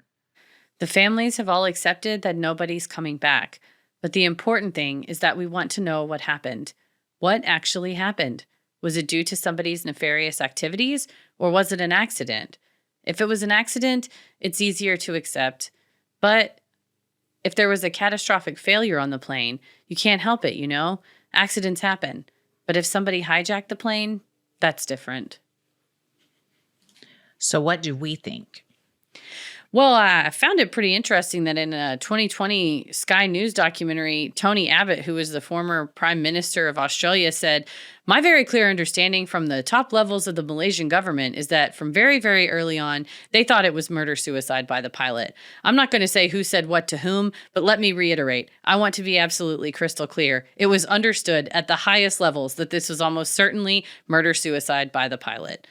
The families have all accepted that nobody's coming back. But the important thing is that we want to know what happened. What actually happened? Was it due to somebody's nefarious activities, or was it an accident? If it was an accident, it's easier to accept. But if there was a catastrophic failure on the plane, you can't help it, you know? Accidents happen. But if somebody hijacked the plane, that's different. So what do we think? Well, I found it pretty interesting that in a 2020 Sky News documentary, Tony Abbott, who was the former Prime Minister of Australia, said, "My very clear understanding from the top levels of the Malaysian government is that from very, very early on, they thought it was murder-suicide by the pilot. I'm not going to say who said what to whom, but let me reiterate. I want to be absolutely crystal clear. It was understood at the highest levels that this was almost certainly murder-suicide by the pilot."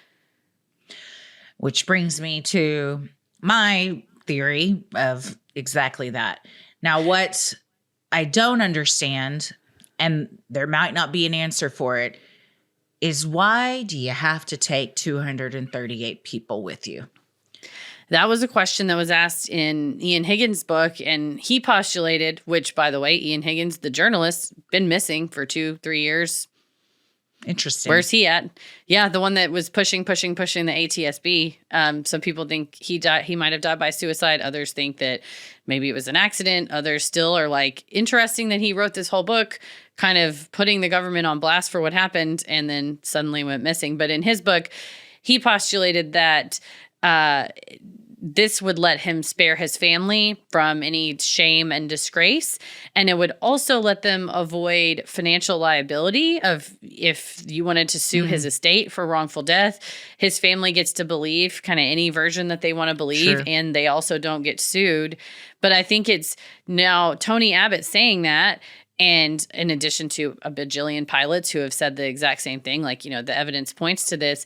Which brings me to my theory of exactly that. Now, what I don't understand, and there might not be an answer for it, is why do you have to take 238 people with you? That was a question that was asked in Ian Higgins' book, and he postulated, which, by the way, Ian Higgins, the journalist, been missing for 2-3 years. Interesting. Where's he at? Yeah, the one that was pushing the ATSB. Some people think he died. He might have died by suicide. Others think that maybe it was an accident. Others still are like, interesting that he wrote this whole book, kind of putting the government on blast for what happened, and then suddenly went missing. But in his book, he postulated that this would let him spare his family from any shame and disgrace. And it would also let them avoid financial liability of if you wanted to sue his estate for wrongful death. His family gets to believe kind of any version that they want to believe, Sure. and they also don't get sued. But I think it's now Tony Abbott saying that, and in addition to a bajillion pilots who have said the exact same thing, like, you know, the evidence points to this.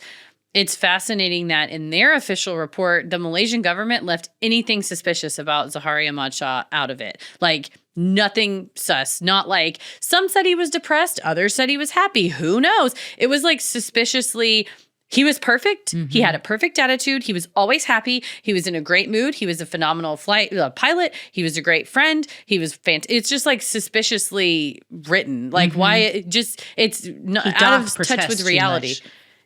It's fascinating that in their official report, the Malaysian government left anything suspicious about Zaharia Ahmad Shah out of it. Like, nothing sus. Not like some said he was depressed, others said he was happy. Who knows? It was like suspiciously, he was perfect. He had a perfect attitude. He was always happy. He was in a great mood. He was a phenomenal pilot. He was a great friend. He was It's just like suspiciously written. Like, why it just, it's not out of touch with reality.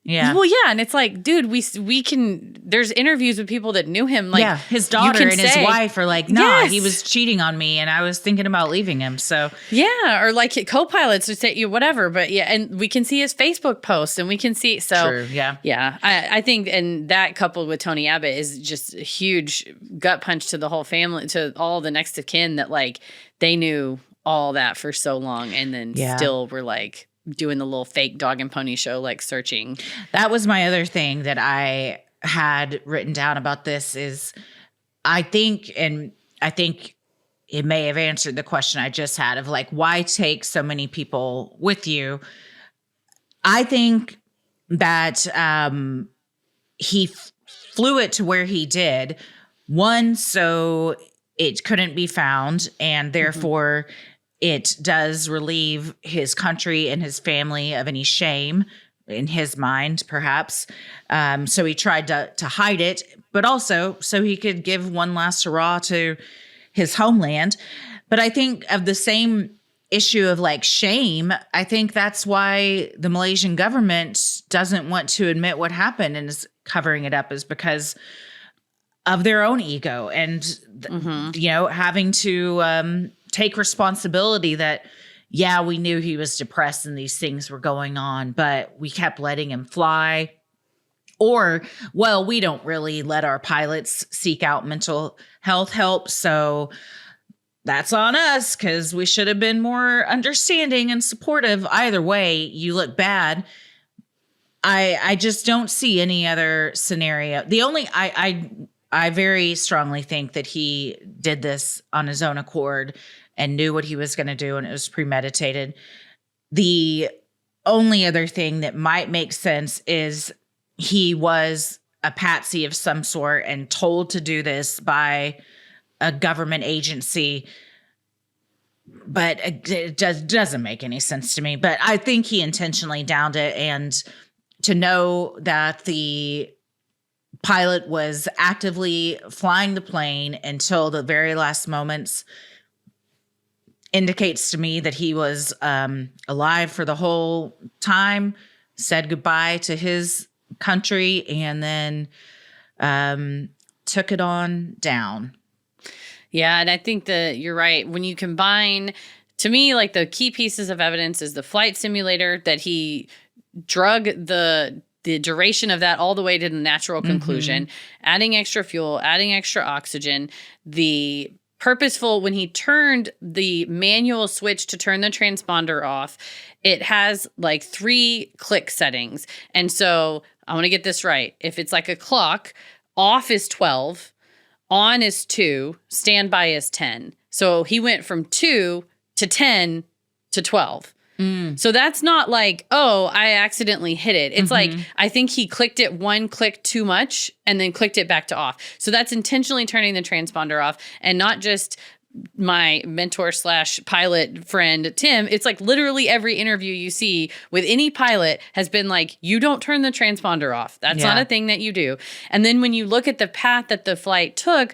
Yeah. Well, yeah, and it's like, dude, we can. There's interviews with people that knew him. Like, yeah, his daughter and his wife are like, nah, Yes. he was cheating on me, and I was thinking about leaving him. So yeah, or like co-pilots would say you whatever. But yeah, and we can see his Facebook posts, and we can see true, yeah. I think, and that coupled with Tony Abbott is just a huge gut punch to the whole family, to all the next of kin, that like they knew all that for so long, and then still were like doing the little fake dog and pony show, like searching. That was my other thing that I had written down about this is I think it may have answered the question I just had of like, why take so many people with you? I think that he flew it to where he did, one, so it couldn't be found, and therefore it does relieve his country and his family of any shame in his mind, perhaps. So he tried to hide it, but also so he could give one last hurrah to his homeland. But I think of the same issue of like shame, I think that's why the Malaysian government doesn't want to admit what happened and is covering it up, is because of their own ego and, you know, having to take responsibility that, yeah, we knew he was depressed and these things were going on, but we kept letting him fly. Or, well, we don't really let our pilots seek out mental health help, so that's on us because we should have been more understanding and supportive. Either way, you look bad. I just don't see any other scenario. The only, I very strongly think that he did this on his own accord and knew what he was going to do, and it was premeditated. The only other thing that might make sense is he was a patsy of some sort and told to do this by a government agency, but it doesn't make any sense to me. But I think he intentionally downed it, and to know that the pilot was actively flying the plane until the very last moments indicates to me that he was alive for the whole time, said goodbye to his country, and then took it on down. Yeah, and I think that you're right. When you combine, to me, like the key pieces of evidence is the flight simulator that he drug the the duration of that all the way to the natural conclusion, adding extra fuel, adding extra oxygen, the purposeful, when he turned the manual switch to turn the transponder off, it has like 3 click settings. And so I want to get this right. If it's like a clock, off is 12, on is 2, standby is 10. So he went from 2 to 10 to 12. So that's not like, oh, I accidentally hit it. It's like, I think he clicked it 1 click too much and then clicked it back to off. So that's intentionally turning the transponder off, and not just my mentor / pilot friend, Tim. It's like literally every interview you see with any pilot has been like, you don't turn the transponder off. That's not a thing that you do. And then when you look at the path that the flight took,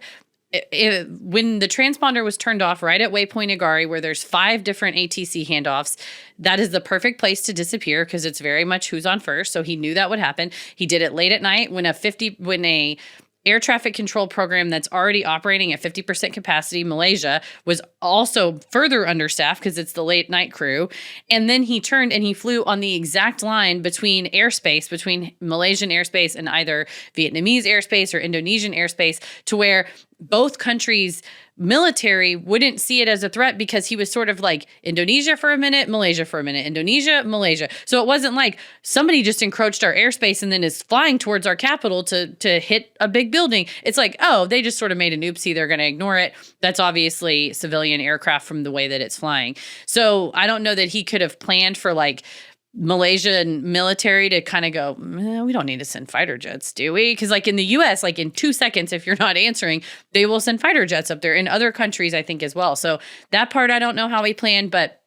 when the transponder was turned off right at waypoint Agari, where there's 5 different ATC handoffs, that is the perfect place to disappear because it's very much who's on first. So he knew that would happen. He did it late at night when a air traffic control program that's already operating at 50% capacity, Malaysia, was also further understaffed because it's the late night crew. And then he turned and he flew on the exact line between Malaysian airspace and either Vietnamese airspace or Indonesian airspace, to where both countries' military wouldn't see it as a threat because he was sort of like Indonesia for a minute, Malaysia for a minute, Indonesia, Malaysia. So it wasn't like somebody just encroached our airspace and then is flying towards our capital to hit a big building. It's like, oh, they just sort of made an oopsie. They're going to ignore it. That's obviously civilian aircraft from the way that it's flying. So I don't know that he could have planned for like Malaysian military to kind of go, we don't need to send fighter jets, do we? Because like in the US, like in 2 seconds, if you're not answering, they will send fighter jets up there. In other countries, I think as well. So that part, I don't know how he planned, but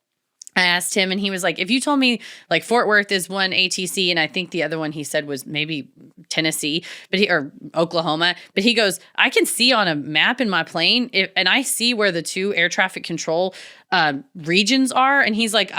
I asked him and he was like, if you told me like Fort Worth is one ATC and I think the other one he said was maybe Tennessee, or Oklahoma, but he goes, I can see on a map in my plane and I see where the 2 air traffic control regions are. And he's like,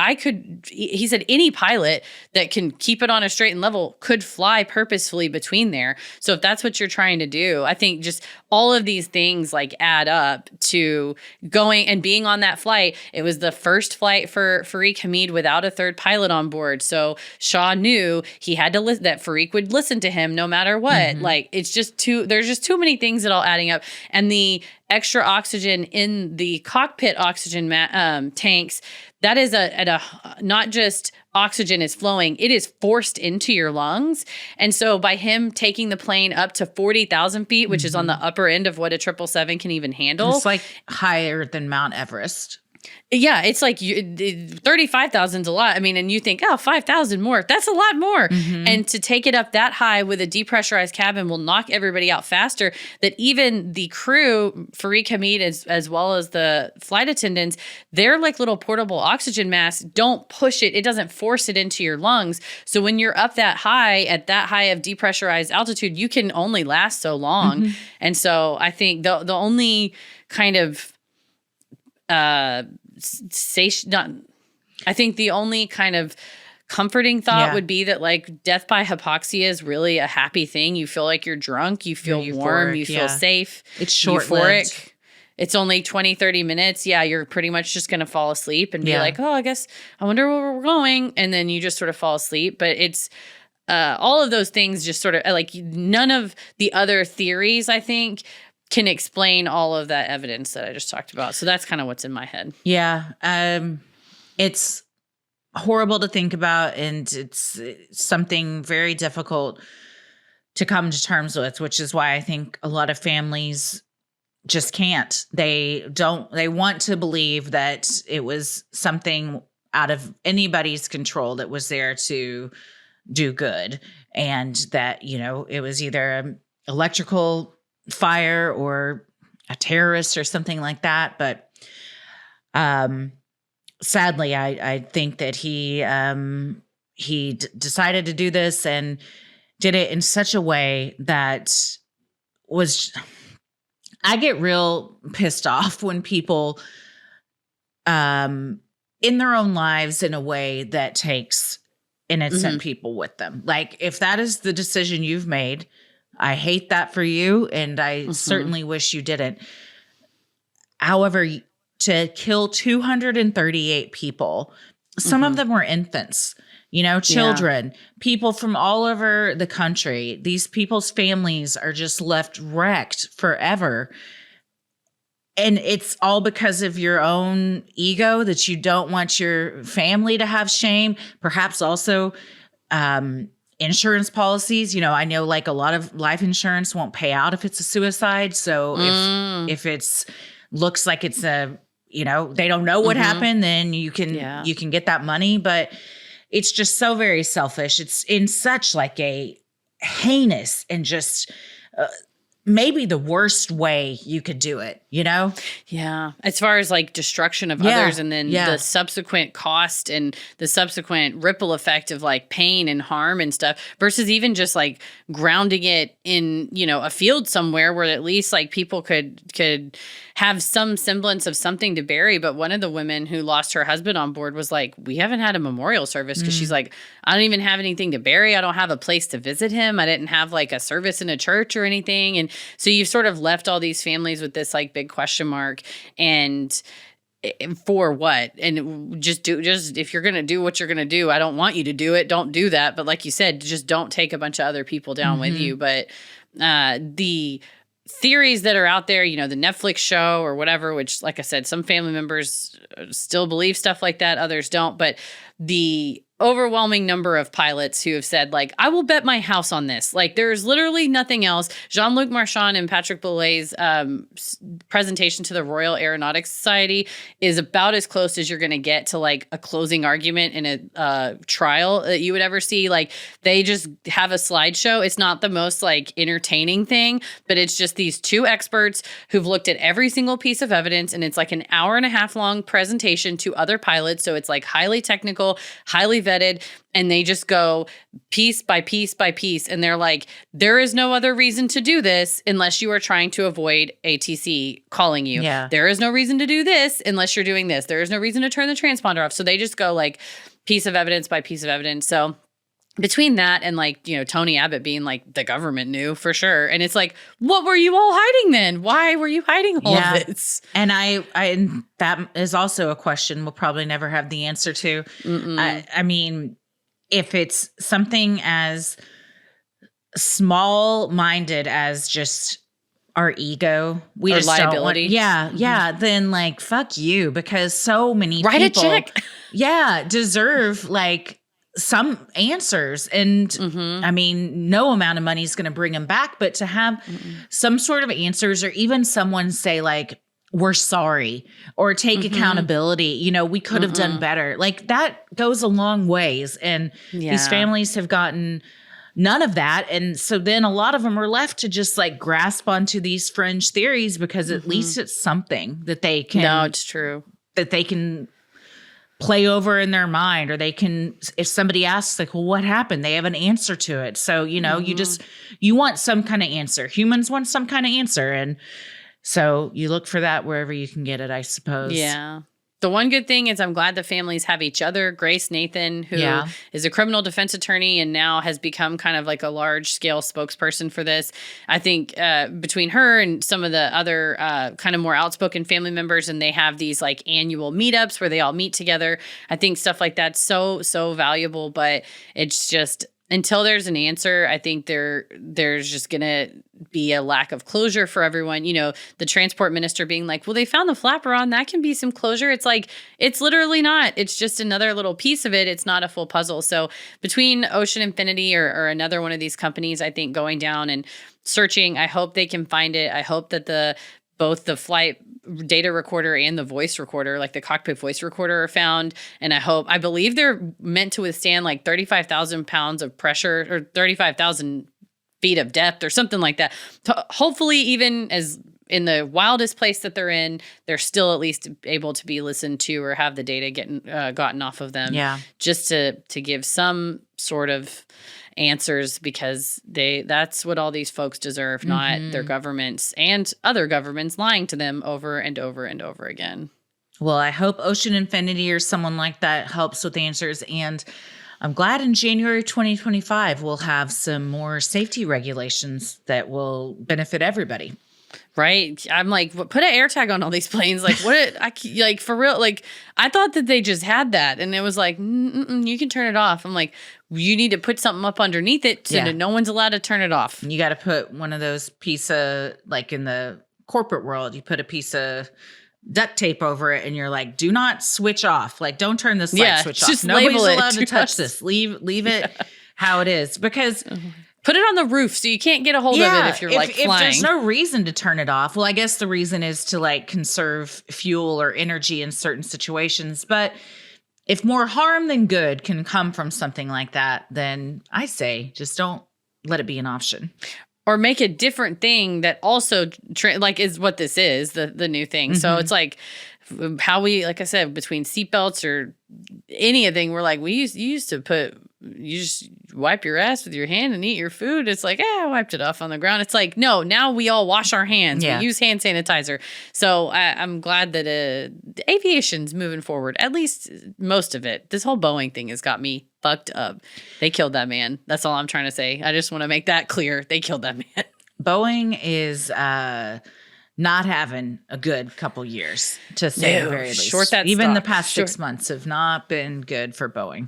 he said any pilot that can keep it on a straight and level could fly purposefully between there. So if that's what you're trying to do, I think just all of these things like add up to going and being on that flight. It was the first flight for Farik Hamid without a third pilot on board. So Shaw knew he had to that Farik would listen to him no matter what. Like it's just there's just too many things that all adding up. And the extra oxygen in the cockpit oxygen tanks, that is not just oxygen is flowing, it is forced into your lungs. And so by him taking the plane up to 40,000 feet, which is on the upper end of what a 777 can even handle. It's like higher than Mount Everest. Yeah, it's like 35,000 is a lot. I mean, and you think, oh, 5,000 more. That's a lot more. And to take it up that high with a depressurized cabin will knock everybody out faster. That even the crew, Farik Hamid, as well as the flight attendants, they're like little portable oxygen masks. Don't push it. It doesn't force it into your lungs. So when you're up that high, at that high of depressurized altitude, you can only last so long. And so I think the only kind of I think the only kind of comforting thought would be that like death by hypoxia is really a happy thing. You feel like you're drunk, you feel warm, you feel safe. It's short-lived. Euphoric. It's only 20, 30 minutes. Yeah, you're pretty much just going to fall asleep and be like, oh, I guess I wonder where we're going. And then you just sort of fall asleep. But it's all of those things just sort of like none of the other theories, I think, can explain all of that evidence that I just talked about. So that's kind of what's in my head. Yeah. It's horrible to think about, and it's something very difficult to come to terms with, which is why I think a lot of families just can't. They want to believe that it was something out of anybody's control that was there to do good, and that, it was either an electrical fire or a terrorist or something like that. But sadly, I think that he decided to do this and did it in such a way that was, I get real pissed off when people in their own lives in a way that takes innocent people with them. Like, if that is the decision you've made, I hate that for you, and I certainly wish you didn't. However, to kill 238 people some of them were infants, children, people from all over the country. These people's families are just left wrecked forever. And it's all because of your own ego that you don't want your family to have shame. Perhaps also insurance policies. I know like a lot of life insurance won't pay out if it's a suicide. So if it's looks like it's they don't know what happened, then you can get that money. But it's just so very selfish. It's in such like a heinous and just maybe the worst way you could do it, Yeah. As far as like destruction of others and then the subsequent cost and the subsequent ripple effect of like pain and harm and stuff versus even just like grounding it in, a field somewhere where at least like people could have some semblance of something to bury. But one of the women who lost her husband on board was like, we haven't had a memorial service because she's like, I don't even have anything to bury. I don't have a place to visit him. I didn't have like a service in a church or anything. And so you've sort of left all these families with this like big question mark. And for what? And just if you're going to do what you're going to do, I don't want you to do it. Don't do that. But like you said, just don't take a bunch of other people down with you. But the theories that are out there, the Netflix show or whatever, which like I said, some family members still believe stuff like that. Others don't. But the overwhelming number of pilots who have said like, I will bet my house on this. Like there's literally nothing else. Jean-Luc Marchand and Patrick Bouley's presentation to the Royal Aeronautics Society is about as close as you're going to get to like a closing argument in a trial that you would ever see. Like they just have a slideshow. It's not the most like entertaining thing, but it's just these two experts who've looked at every single piece of evidence, and it's like an hour-and-a-half long presentation to other pilots. So it's like highly technical, highly vetted, and they just go piece by piece by piece. And they're like, there is no other reason to do this unless you are trying to avoid ATC calling you. Yeah. There is no reason to do this unless you're doing this. There is no reason to turn the transponder off. So they just go like piece of evidence by piece of evidence. So between that and like, Tony Abbott being like, the government knew for sure. And it's like, what were you all hiding then? Why were you hiding all of this? And I that is also a question we'll probably never have the answer to. I mean, if it's something as small-minded as just our ego, we just liability. Then like, fuck you, because so many Write people a check. Deserve like some answers. And I mean, no amount of money is going to bring them back, but to have some sort of answers, or even someone say like, we're sorry, or take accountability, we could have done better. Like that goes a long ways. And these families have gotten none of that. And so then a lot of them are left to just like grasp onto these fringe theories because at least it's something that they can. No, it's true. That they can play over in their mind, or they can, if somebody asks like, well, what happened? They have an answer to it. So, you want some kind of answer. Humans want some kind of answer. And so you look for that wherever you can get it, I suppose. Yeah. The one good thing is I'm glad the families have each other. Grace Nathan, who is a criminal defense attorney and now has become kind of like a large scale spokesperson for this. I think between her and some of the other kind of more outspoken family members, and they have these like annual meetups where they all meet together. I think stuff like that's so valuable, but it's just until there's an answer, I think there's just going to be a lack of closure for everyone. The transport minister being like, well, they found the flaperon. That can be some closure. It's like, it's literally not. It's just another little piece of it. It's not a full puzzle. So between Ocean Infinity or another one of these companies, I think going down and searching, I hope they can find it. I hope that both the flight data recorder and the voice recorder, like the cockpit voice recorder, are found. And I believe they're meant to withstand like 35,000 pounds of pressure or 35,000 feet of depth or something like that. Hopefully, even as in the wildest place that they're in, they're still at least able to be listened to or have the data gotten off of them. Yeah. Just to give some sort of answers, because that's what all these folks deserve, not their governments and other governments lying to them over and over and over again. Well, I hope Ocean Infinity or someone like that helps with answers. And I'm glad in January 2025, we'll have some more safety regulations that will benefit everybody. Right? I'm like, put an air tag on all these planes. Like, like, for real? Like, I thought that they just had that, and it was like, you can turn it off. I'm like, you need to put something up underneath it so that no one's allowed to turn it off. You got to put one of those like in the corporate world, you put a piece of duct tape over it, and you're like, do not switch off. Like, don't turn this light switch off. Nobody's allowed to touch this. Leave it how it is, because put it on the roof so you can't get a hold of it if you're like flying. If there's no reason to turn it off, well, I guess the reason is to like conserve fuel or energy in certain situations. But if more harm than good can come from something like that, then I say just don't let it be an option. Or make a different thing that also like is what this is, the new thing. So it's like how we, like I said, between seatbelts or anything, we're like, you used to you just wipe your ass with your hand and eat your food. It's like, I wiped it off on the ground. It's like, no, now we all wash our hands. We use hand sanitizer. So I'm glad that aviation's moving forward, at least most of it. This whole Boeing thing has got me fucked up. They killed that man. That's all I'm trying to say. I just want to make that clear. They killed that man. Boeing is not having a good couple years, to say the very least. Even the past 6 months have not been good for Boeing.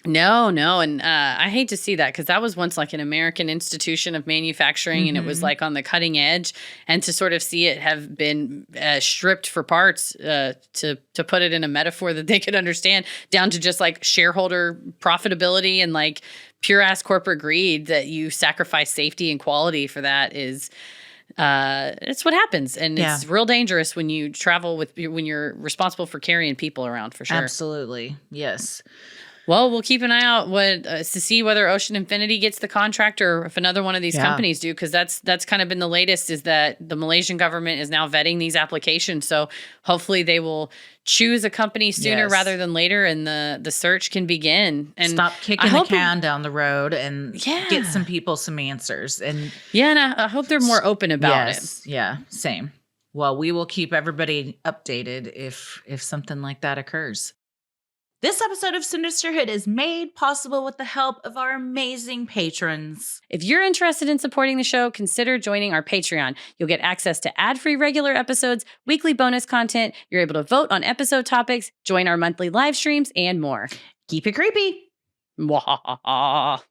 No. And I hate to see that, because that was once like an American institution of manufacturing and it was like on the cutting edge. And to sort of see it have been stripped for parts, to put it in a metaphor that they could understand, down to just like shareholder profitability and like pure ass corporate greed, that you sacrifice safety and quality for that is... it's what happens. And it's real dangerous when you travel when you're responsible for carrying people around, for sure. Absolutely. Yes. Well, we'll keep an eye out to see whether Ocean Infinity gets the contract or if another one of these companies do, because that's kind of been the latest, is that the Malaysian government is now vetting these applications. So hopefully they will choose a company sooner rather than later, and the search can begin. And stop kicking the can down the road and get some people some answers. And and I hope they're more open about it. Yeah, same. Well, we will keep everybody updated if something like that occurs. This episode of Sinisterhood is made possible with the help of our amazing patrons. If you're interested in supporting the show, consider joining our Patreon. You'll get access to ad-free regular episodes, weekly bonus content, you're able to vote on episode topics, join our monthly live streams, and more. Keep it creepy. Mwahaha.